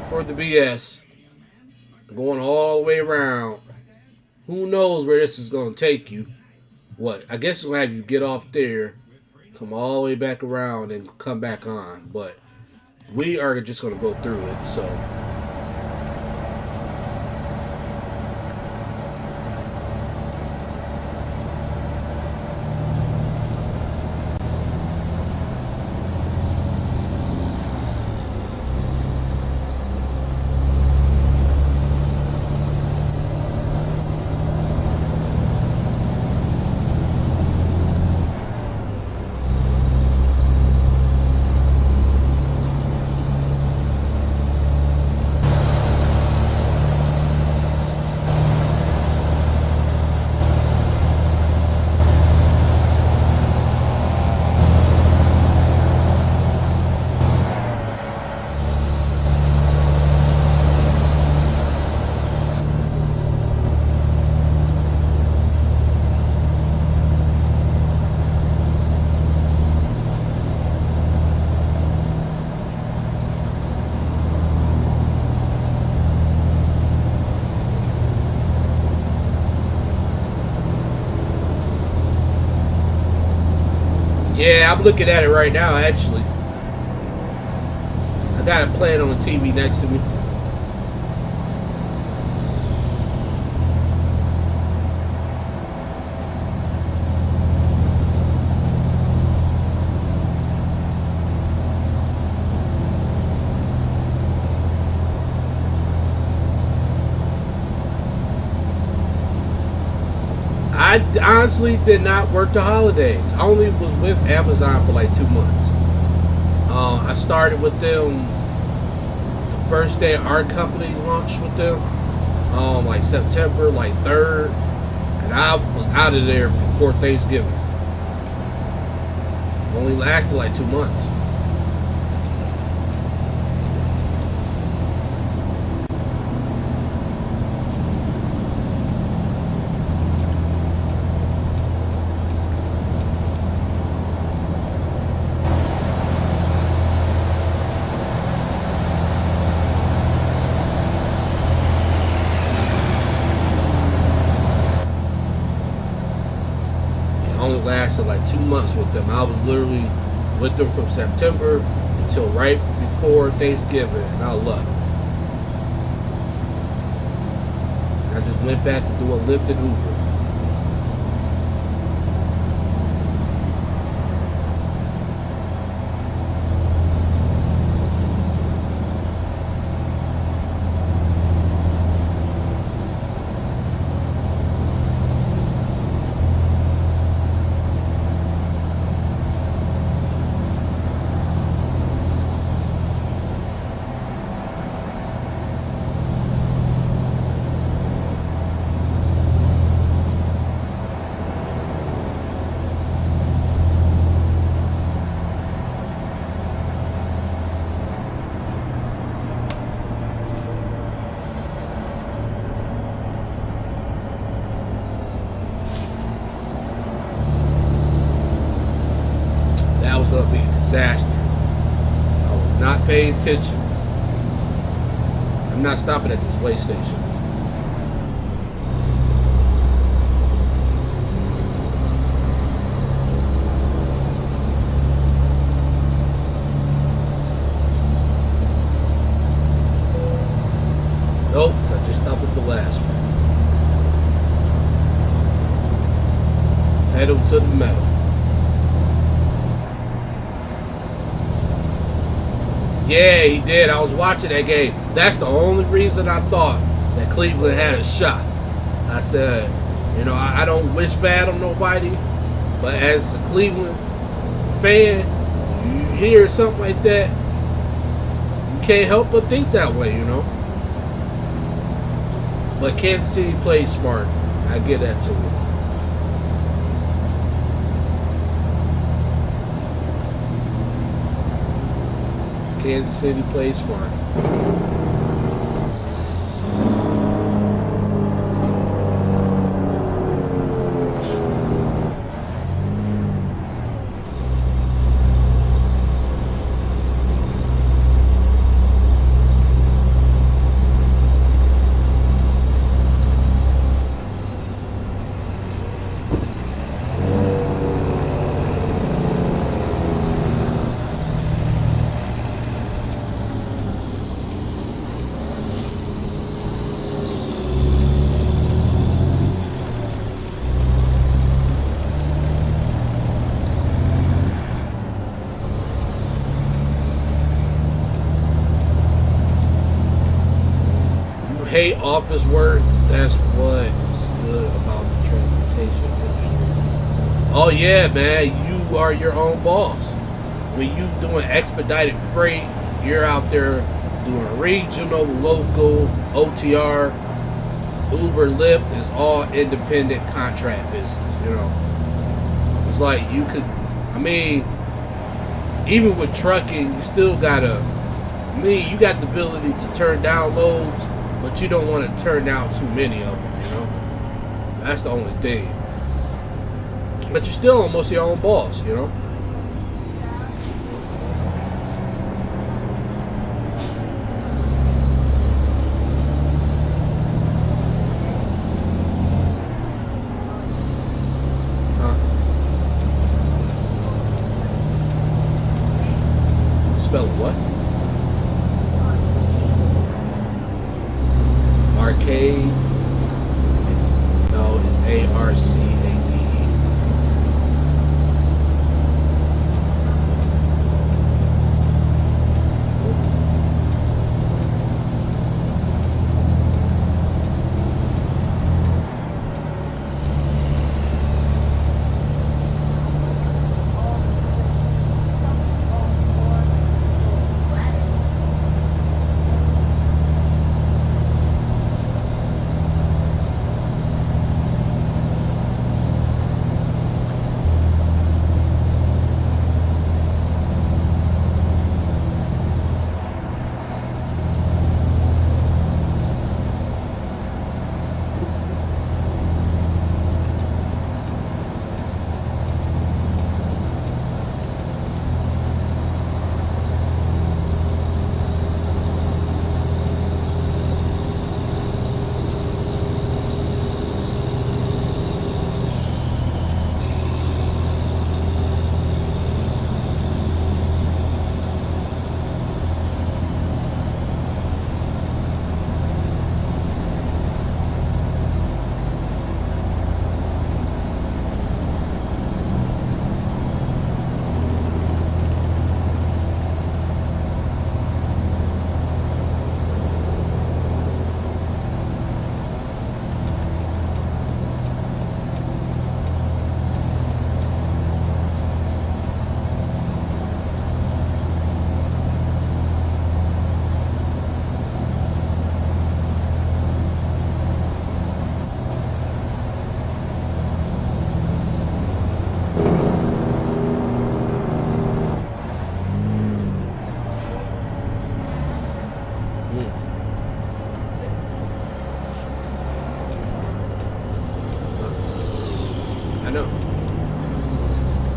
for the BS. Going all the way around. Who knows where this is going to take you? What? I guess it's going to have you get off there, come all the way back around, and come back on. But we are just going to go through it. So. Yeah, I'm looking at it right now, actually. I got it playing on the TV next to me. I honestly did not work the holidays. I only was with Amazon for like 2 months. I started with them the first day our company launched with them, like September, like 3rd, and I was out of there before Thanksgiving. Only lasted like 2 months. Lasted like 2 months with them. I was literally with them from September until right before Thanksgiving, and I loved it. I just went back to do a Lyft and Uber. Going to be a disaster. I was not paying attention. I'm not stopping at this way station. Nope, I just stopped at the last one. Pedal to the metal. Yeah, he did. I was watching that game. That's the only reason I thought that Cleveland had a shot. I said, you know, I don't wish bad on nobody, but as a Cleveland fan, you hear something like that, you can't help but think that way, you know. But Kansas City played smart. I get that to him. Kansas City plays smart. Hate office work, that's what's good about the transportation industry. Oh yeah, man, you are your own boss. When you doing expedited freight, you're out there doing regional, local, OTR, Uber, Lyft is all independent contract business, you know. It's like you could, I mean, even with trucking, you still gotta, I mean, you got the ability to turn down loads, but you don't want to turn down too many of them, you know? That's the only thing. But you're still almost your own boss, you know? Huh? Spell what? Arcade. No, it's ARCADE.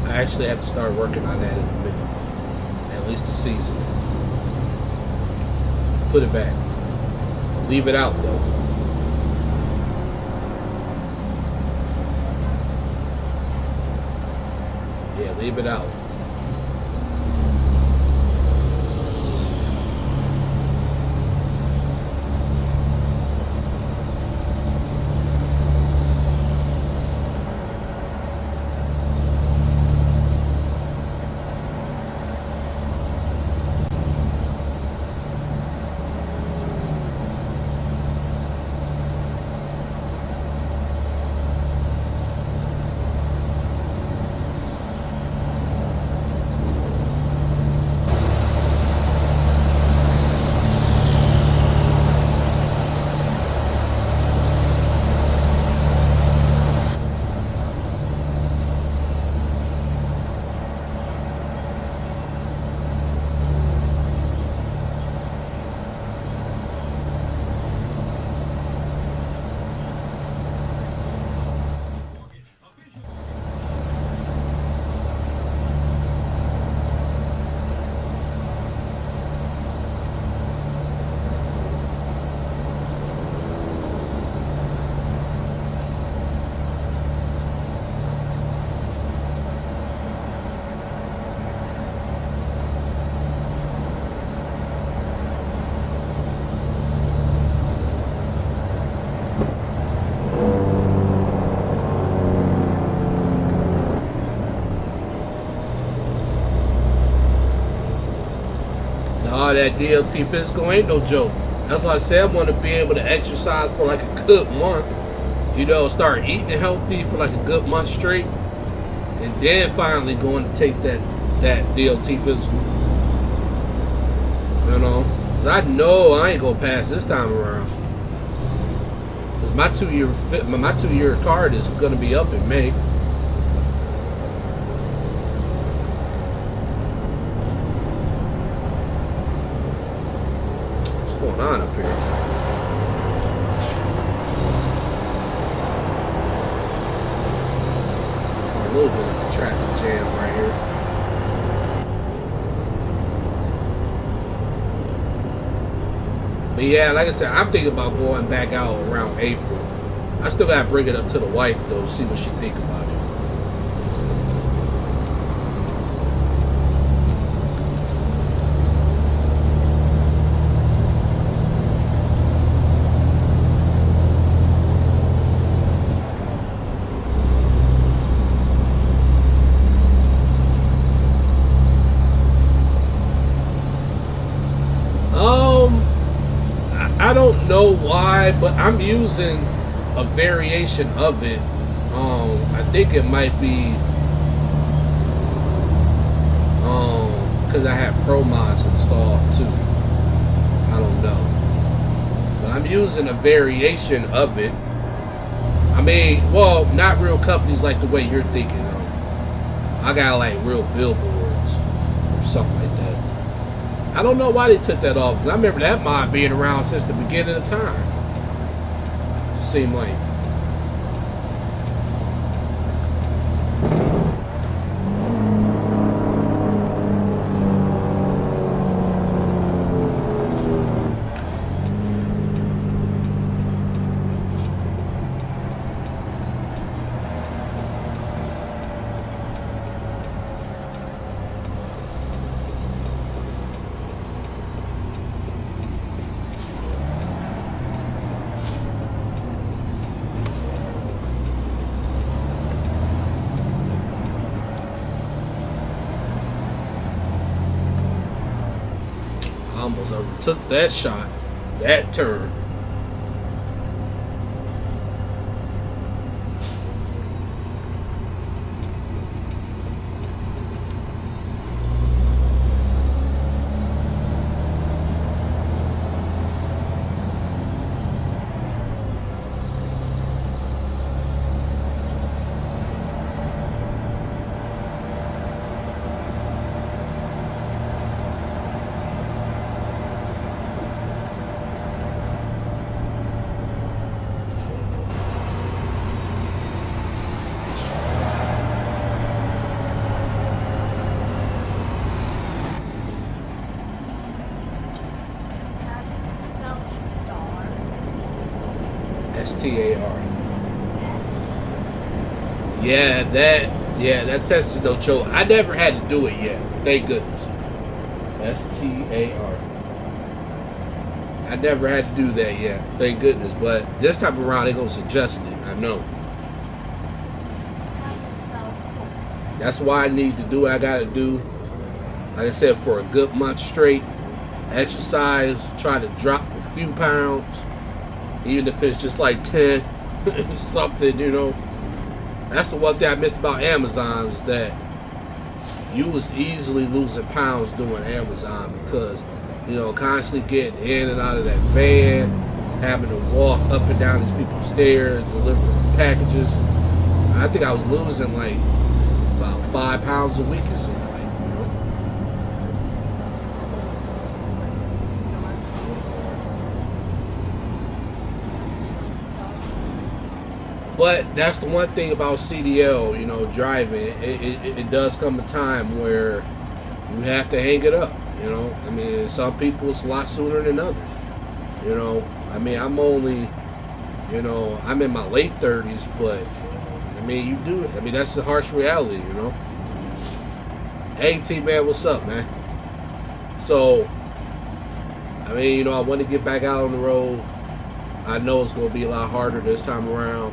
I actually have to start working on that in a minute. At least a season. Put it back. Leave it out though. Yeah, leave it out. that DLT physical ain't no joke. That's why I said I want to be able to exercise for like a good month. You know, start eating healthy for like a good month straight, and then finally going to take that DLT physical. You know, 'cause I know I ain't gonna pass this time around. 'Cause my 2-year card is gonna be up in May. What's going on up here? A little bit of a traffic jam right here. But yeah, like I said, I'm thinking about going back out around April. I still gotta bring it up to the wife though, see what she think about it. I don't know why, but I'm using a variation of it. I think it might be because I have Pro Mods installed too. I don't know, but I'm using a variation of it. I mean, well, not real companies like the way you're thinking of. I got like real billboards or something like that. I don't know why they took that off. 'Cause I remember that mod being around since the beginning of time. It seemed like. Almost overtook that shot, that turn. STAR. Yeah, that test is no joke. I never had to do it yet. Thank goodness. STAR. I never had to do that yet. Thank goodness. But this time around, they're gonna suggest it. I know. That's why I need to do what I gotta do. Like I said, for a good month straight, exercise, try to drop a few pounds. Even if it's just like 10, something, you know. That's the one thing I missed about Amazon is that you was easily losing pounds doing Amazon because, you know, constantly getting in and out of that van, having to walk up and down these people's stairs, delivering packages. I think I was losing like about 5 pounds a week it seemed like, you know. But that's the one thing about CDL, you know, driving. It does come a time where you have to hang it up, you know. I mean, some people it's a lot sooner than others, you know. I mean, I'm only, you know, I'm in my late 30s, but I mean, you do it. I mean, that's the harsh reality, you know. Hey, T-Man, what's up, man? So, I mean, you know, I want to get back out on the road. I know it's going to be a lot harder this time around.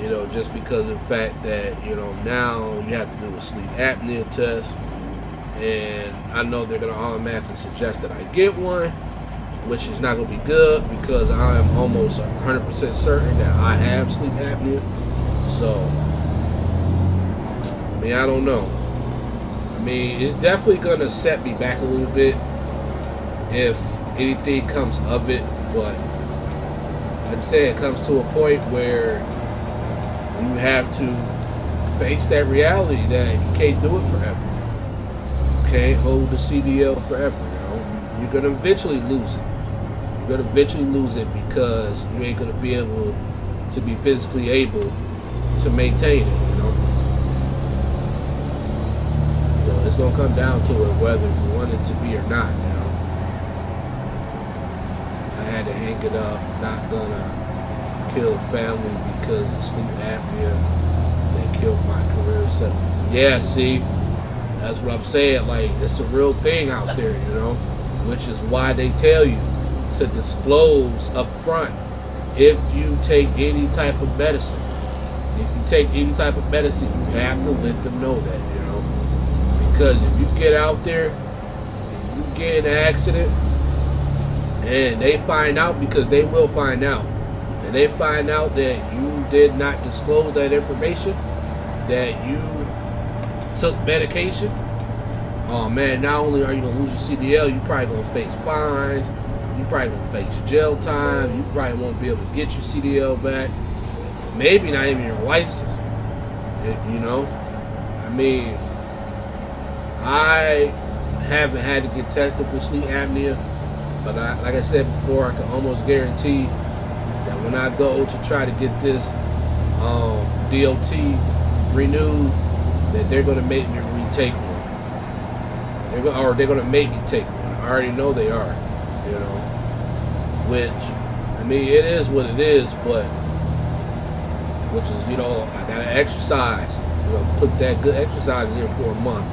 You know, just because of the fact that, you know, now you have to do a sleep apnea test. and I know they're gonna automatically suggest that I get one, which is not gonna be good because I am almost 100% certain that I have sleep apnea. So, I mean, I don't know. I mean, it's definitely gonna set me back a little bit if anything comes of it, but I'd say it comes to a point where you have to face that reality that you can't do it forever. You can't hold the CDL forever, you know. You're gonna eventually lose it. You're gonna eventually lose it because you ain't gonna be able to be physically able to maintain it, you know. So it's gonna come down to it whether you want it to be or not, you know. I had to hang it up, not gonna kill family because of sleep apnea. They killed my career. So yeah, see, that's what I'm saying. Like, it's a real thing out there, you know, which is why they tell you to disclose up front if you take any type of medicine. If you take any type of medicine, you have to let them know that, you know, because if you get out there, you get in an accident, and they find out, because they will find out, and they find out that you did not disclose that information, that you took medication, oh man, not only are you going to lose your CDL, you probably going to face fines, you probably going to face jail time, you probably won't be able to get your CDL back, maybe not even your license, you know. I mean, I haven't had to get tested for sleep apnea, but like I said before, I can almost guarantee that when I go to try to get this DOT renewed, that they're going to make me retake one. They're going to make me take one. I already know they are, you know. Which, I mean, it is what it is, but which is, you know, I got to exercise. You know, put that good exercise in for a month.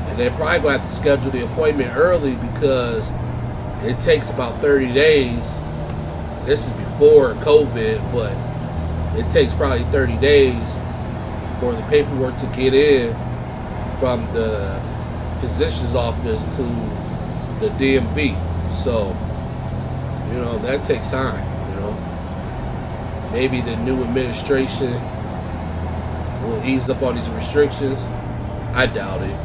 And they're probably going to have to schedule the appointment early because it takes about 30 days. This is before COVID, but it takes probably 30 days for the paperwork to get in from the physician's office to the DMV. So, you know, that takes time, you know. Maybe the new administration will ease up on these restrictions. I doubt it.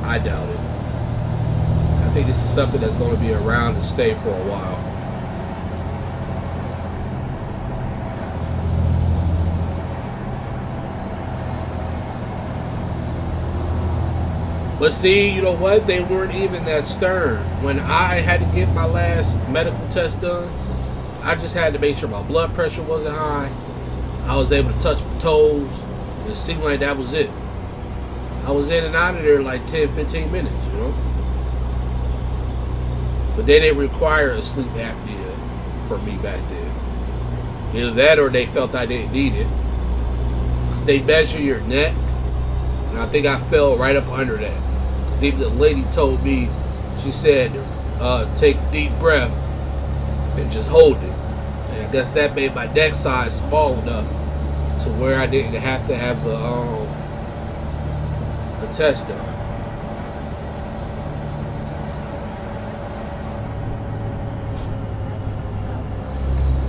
I doubt it. I think this is something that's going to be around and stay for a while. But see, you know what? They weren't even that stern. When I had to get my last medical test done, I just had to make sure my blood pressure wasn't high. I was able to touch my toes. It seemed like that was it. I was in and out of there like 10, 15 minutes, you know. But they didn't require a sleep apnea for me back then. Either that or they felt I didn't need it. So they measure your neck, and I think I fell right up under that. Because even the lady told me, she said, take a deep breath and just hold it. And I guess that made my neck size small enough to where I didn't have to have a test done.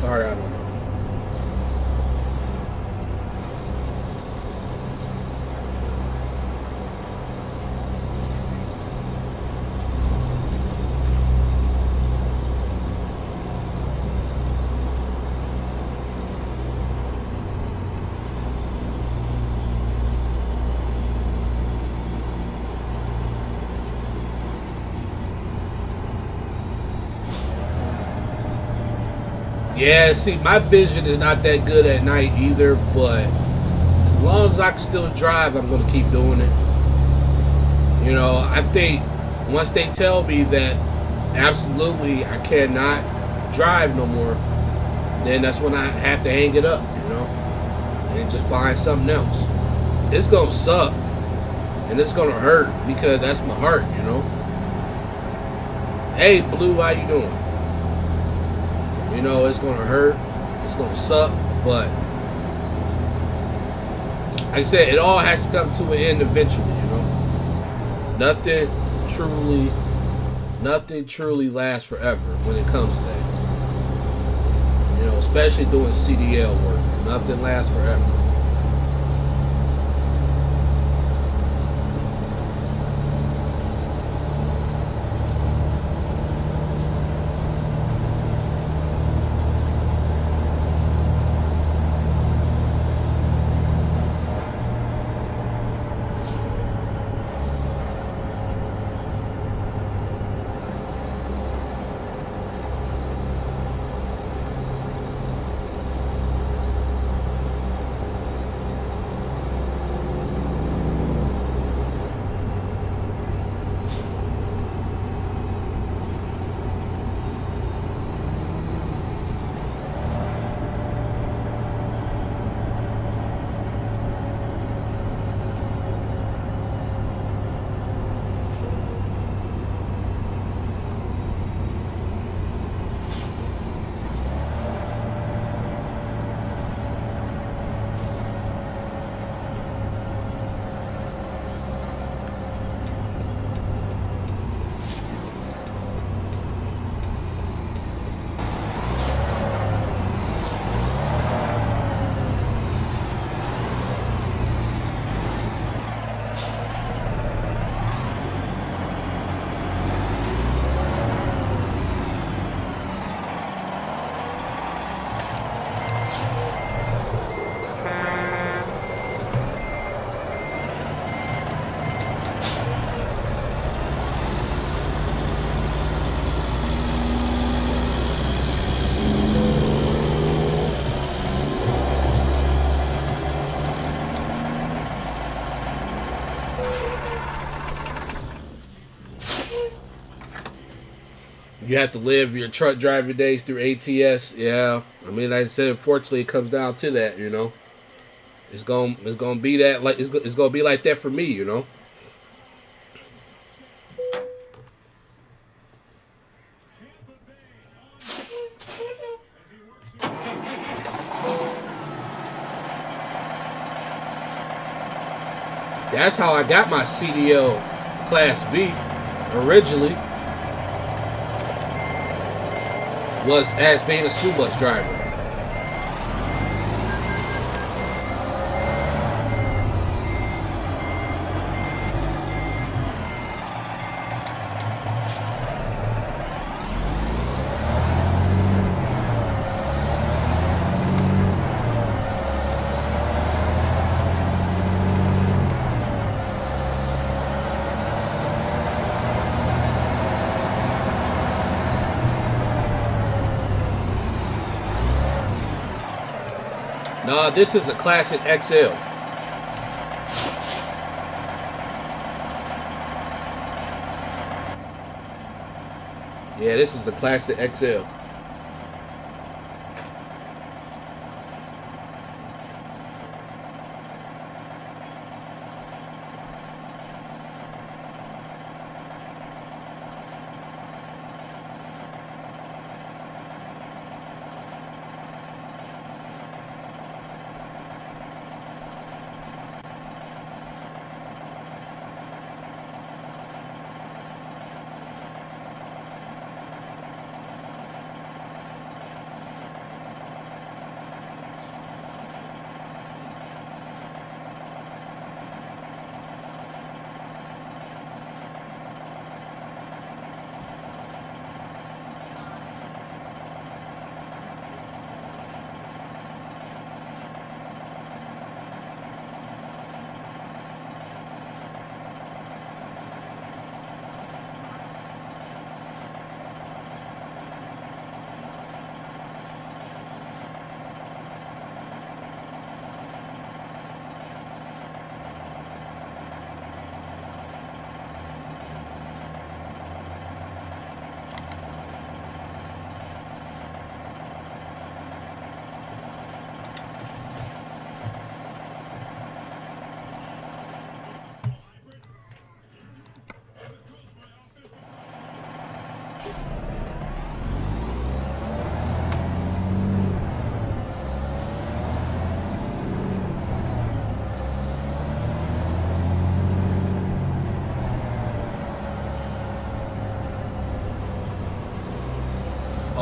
Colorado. Yeah, see, my vision is not that good at night either, but as long as I can still drive, I'm going to keep doing it. You know, I think once they tell me that absolutely I cannot drive no more, then that's when I have to hang it up, you know, and just find something else. It's going to suck, and it's going to hurt because that's my heart, you know. Hey, Blue, how you doing? You know, it's going to hurt, it's going to suck, but I said, it all has to come to an end eventually, you know. Nothing truly lasts forever when it comes to that. You know, especially doing CDL work. Nothing lasts forever. You have to live your truck driver days through ATS. Yeah, I mean, like I said, unfortunately, it comes down to that. You know, it's gonna be that, like it's gonna be like that for me. You know. That's how I got my CDL Class B originally. Was as being a school bus driver. No, this is a Classic XL. Yeah, this is the Classic XL.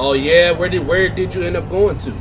Oh yeah, where did you end up going to?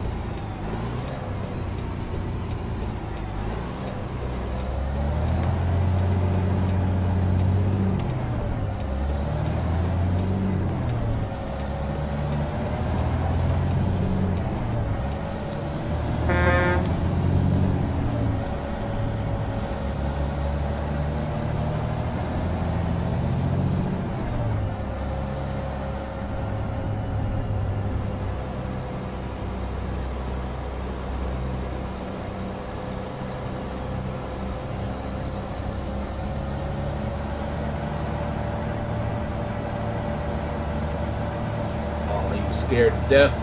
Scared to death.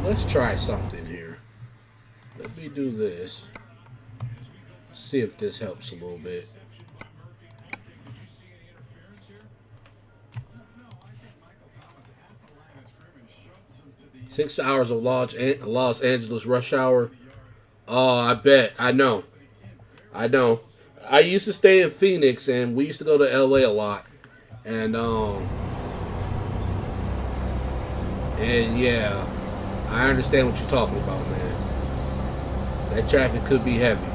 Let's try something here. Let me do this. See if this helps a little bit. Six hours of Los Angeles rush hour. Oh, I bet. I know. I used to stay in Phoenix, and we used to go to LA a lot. And yeah, I understand what you're talking about, man. That traffic could be heavy.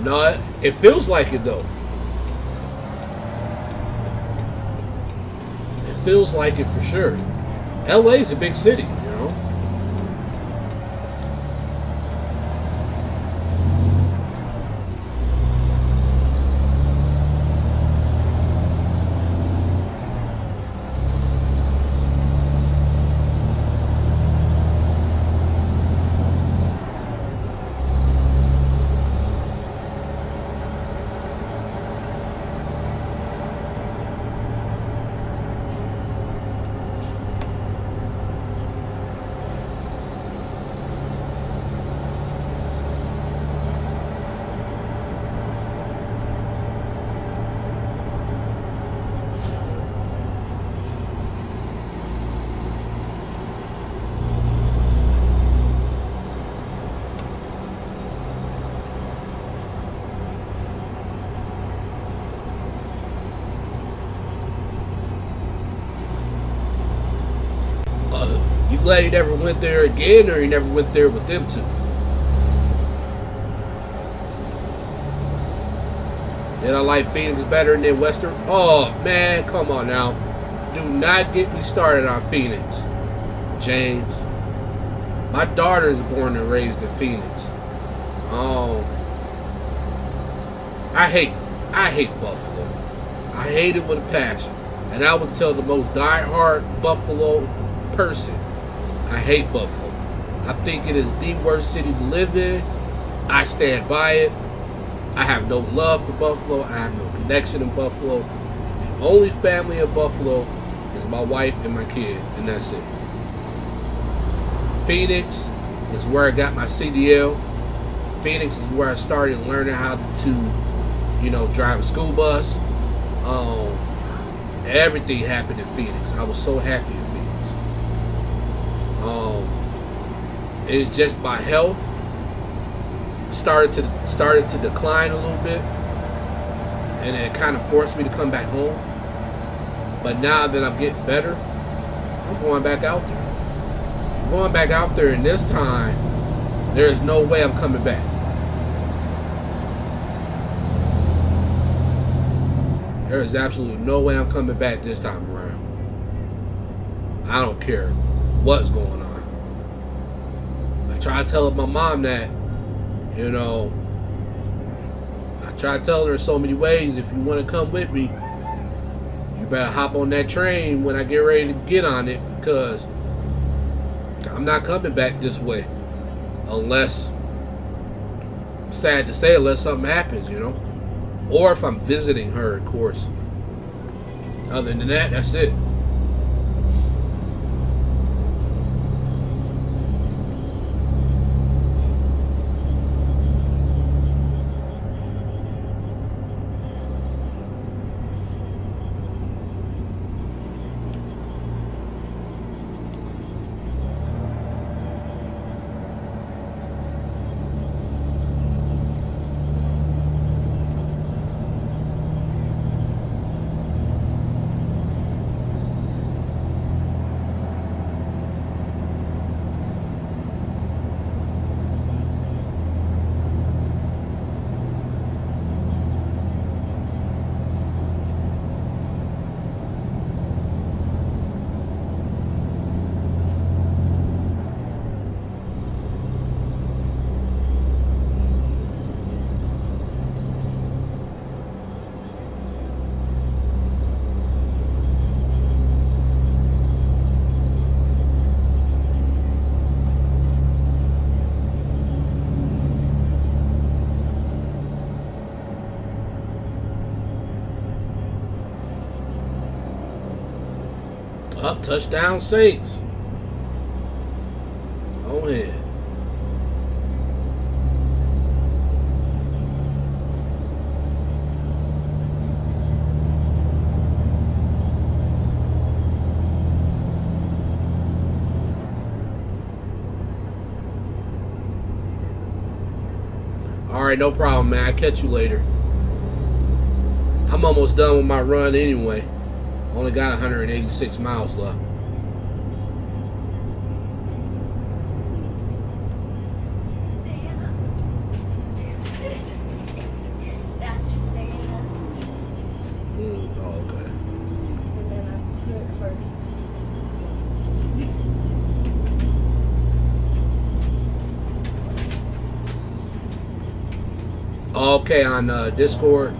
No, it feels like it though. It feels like it for sure. LA's a big city, you know. You glad you never went there again, or you never went there with them two? Did I like Phoenix better than Western? Oh, man, come on now. Do not get me started on Phoenix, James. My daughter is born and raised in Phoenix. I hate Buffalo. I hate it with a passion. And I would tell the most diehard Buffalo person, I hate Buffalo. I think it is the worst city to live in. I stand by it. I have no love for Buffalo. I have no connection in Buffalo. The only family in Buffalo is my wife and my kid, and that's it. Phoenix is where I got my CDL. Phoenix is where I started learning how to, drive a school bus. Everything happened in Phoenix. I was so happy in Phoenix. It's just my health started to decline a little bit, and it kind of forced me to come back home. But now that I'm getting better, I'm going back out there. I'm going back out there, and this time there is no way I'm coming back. There is absolutely no way I'm coming back this time around. I don't care what's going on. I try to tell my mom that, I try to tell her in so many ways, if you want to come with me, you better hop on that train when I get ready to get on it, because I'm not coming back this way. Unless, sad to say, unless something happens, you know. Or if I'm visiting her, of course. Other than that, that's it. Up, touchdown Saints. Go ahead. Alright, no problem, man. I'll catch you later. I'm almost done with my run anyway. Only got 186 miles left. Okay, on Discord.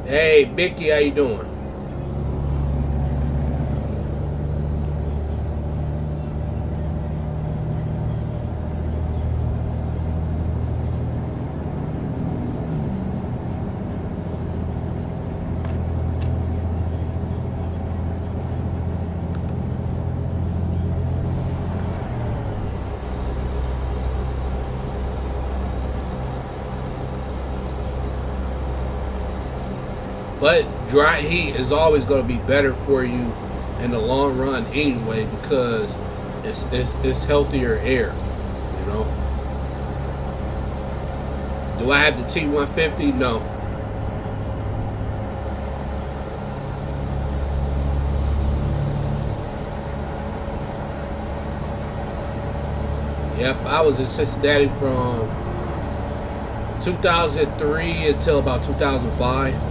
Hey, Mickey, how you doing? But dry heat is always going to be better for you in the long run anyway, because it's healthier air, you know. Do I have the T150? No. Yep, I was in Cincinnati from 2003 until about 2005.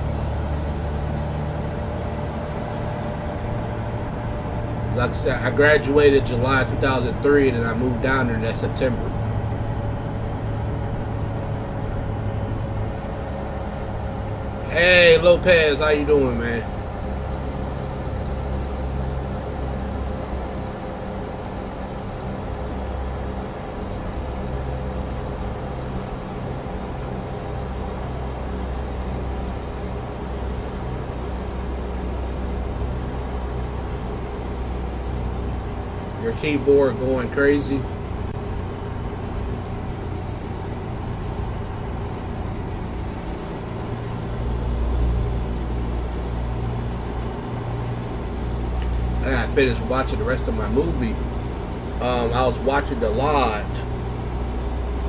Like I said, I graduated July 2003 and then I moved down there in that September. Hey Lopez, how you doing, man? your keyboard going crazy. And I finished watching the rest of my movie. I was watching The Lodge,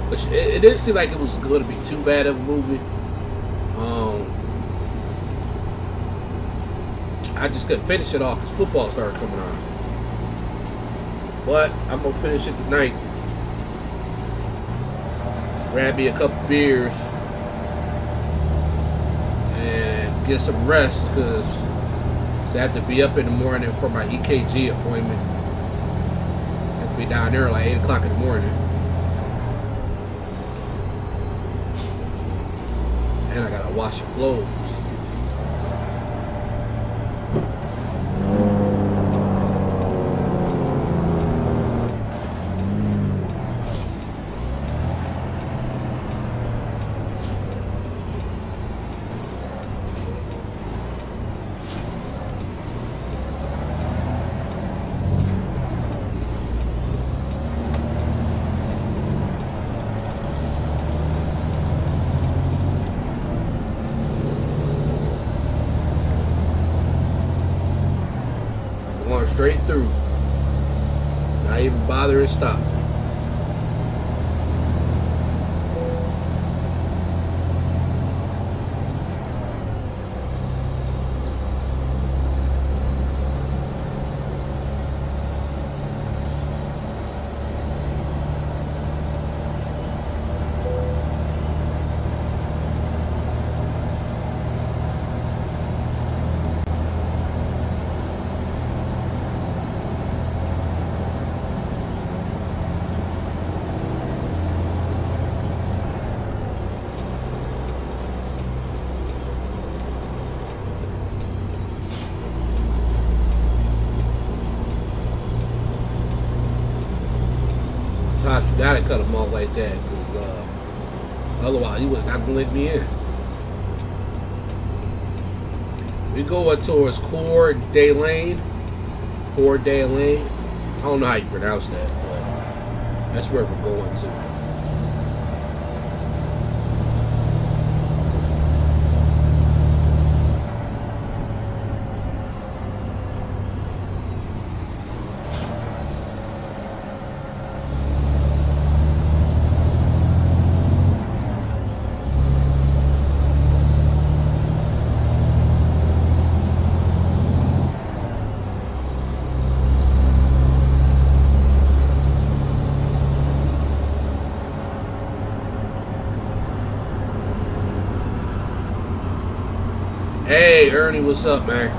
which it didn't seem like it was going to be too bad of a movie. I just couldn't finish it off because football started coming on. But I'm going to finish it tonight. Grab me a couple beers and get some rest because I have to be up in the morning for my EKG appointment. I have to be down there like 8 o'clock in the morning. And I got to wash the clothes. Straight through. Not even bother to stop. You gotta cut them off like that, because otherwise he was not gonna let me in. We going towards Coeur d'Alene. Coeur d'Alene. I don't know how you pronounce that, but that's where we're going to. Hey, Ernie, what's up, man?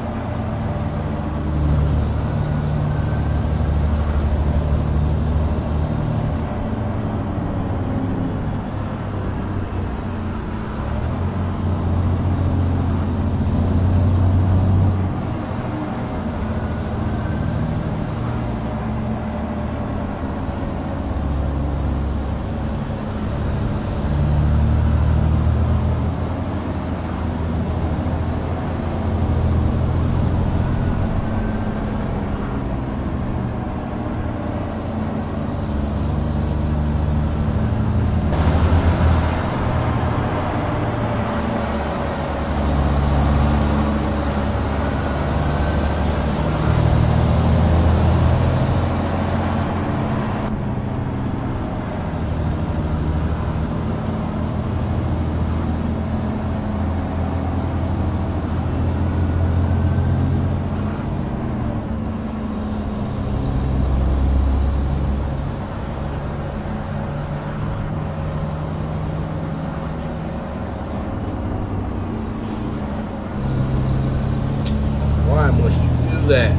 That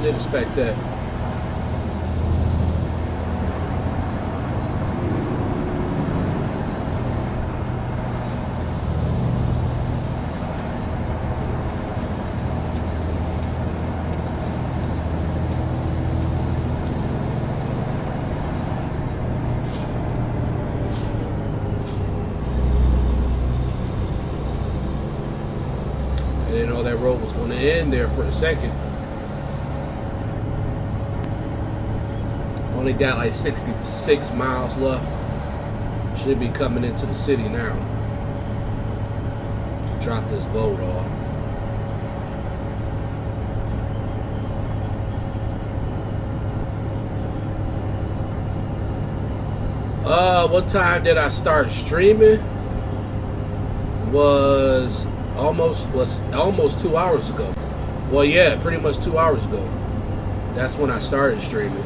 didn't expect that. I didn't know that road was going to end there for a second. Only got like 66 miles left. Should be coming into the city now to drop this load off. What time did I start streaming? Was almost 2 hours ago. Well, yeah, pretty much 2 hours ago. That's when I started streaming.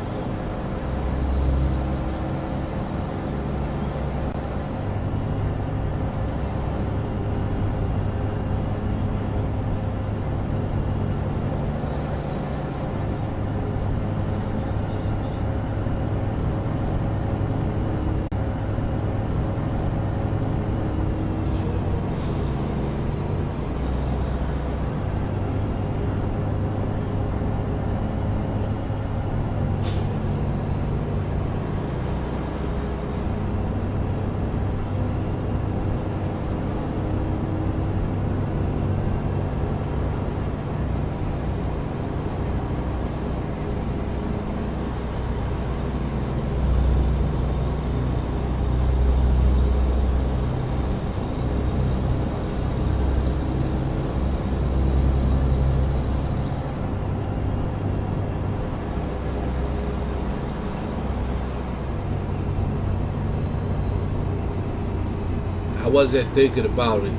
I wasn't thinking about it.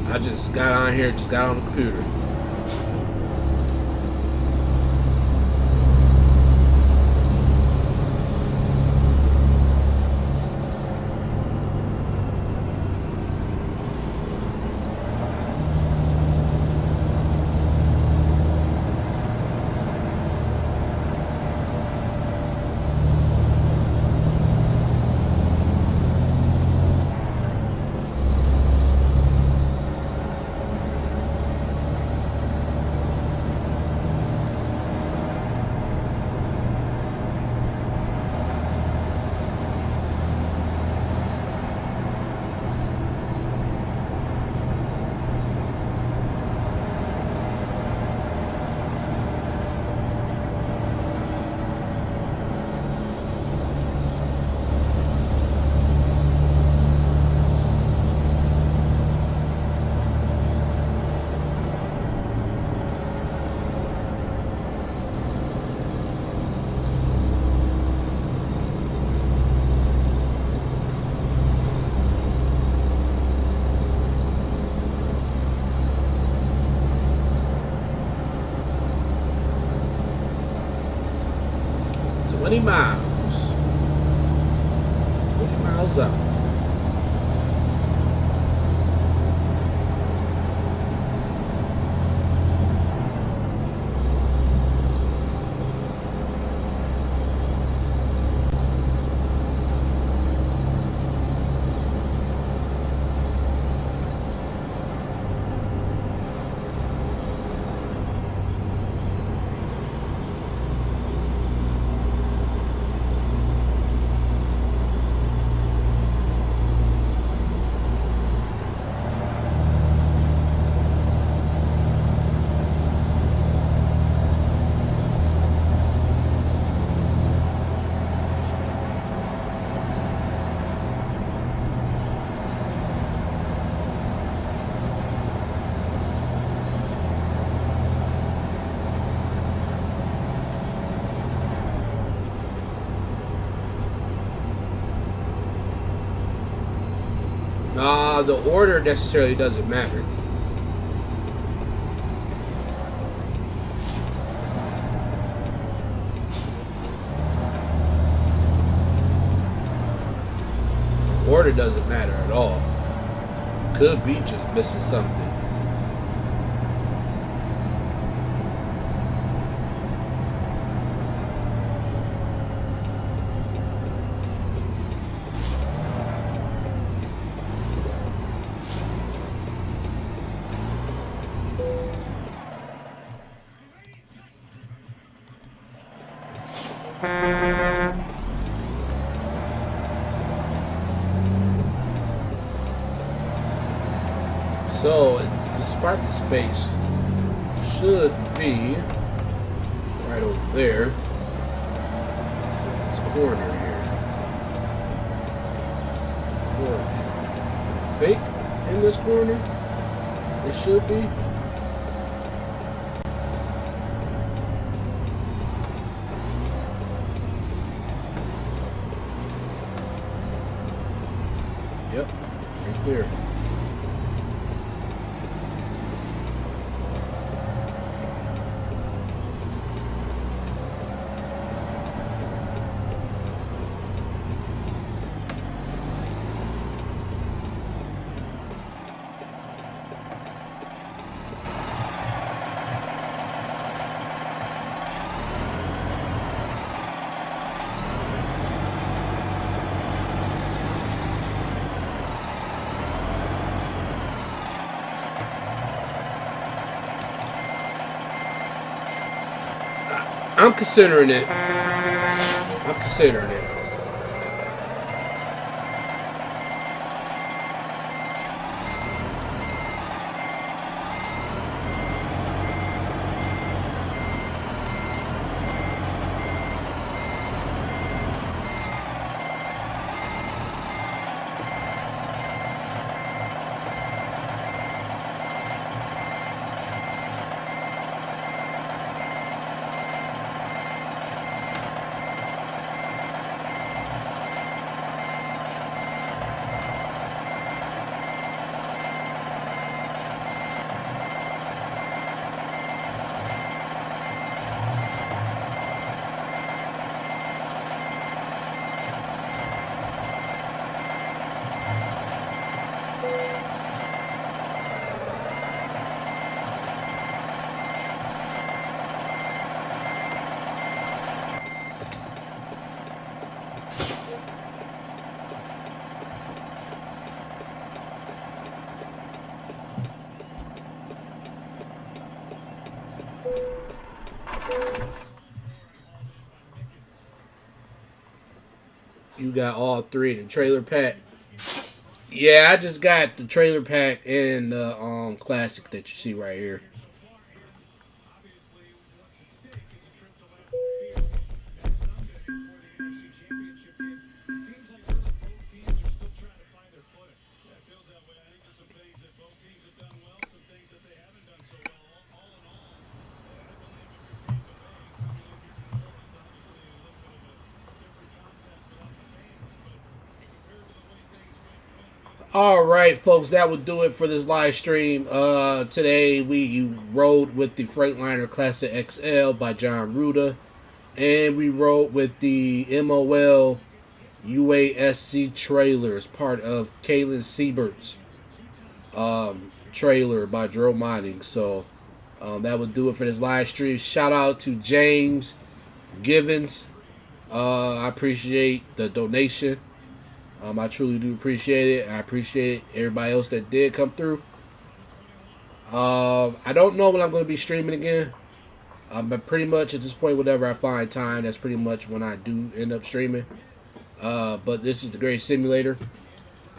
I just got on here, just got on the computer. Miles. 20 miles out. The order necessarily doesn't matter. Order doesn't matter at all. Could be just missing something. So the parking space should be right over there. This corner here. Corner. Fake in this corner. It should be. Yep, right there. I'm considering it. I'm considering it. You got all three in the trailer pack. Yeah, I just got the trailer pack and the classic that you see right here. All right, folks, that would do it for this live stream. Today we rode with the Freightliner Classic XL by John Ruda, and we rode with the MOL UASC trailers, part of Kalyn Siebert's trailer by Drill Mining. So that would do it for this live stream. Shout out to James Givens. I appreciate the donation. I truly do appreciate it. I appreciate everybody else that did come through. I don't know when I'm going to be streaming again. But pretty much at this point, whenever I find time, that's pretty much when I do end up streaming. But this is the great simulator.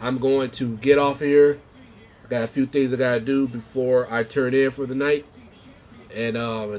I'm going to get off here. I got a few things I got to do before I turn in for the night. And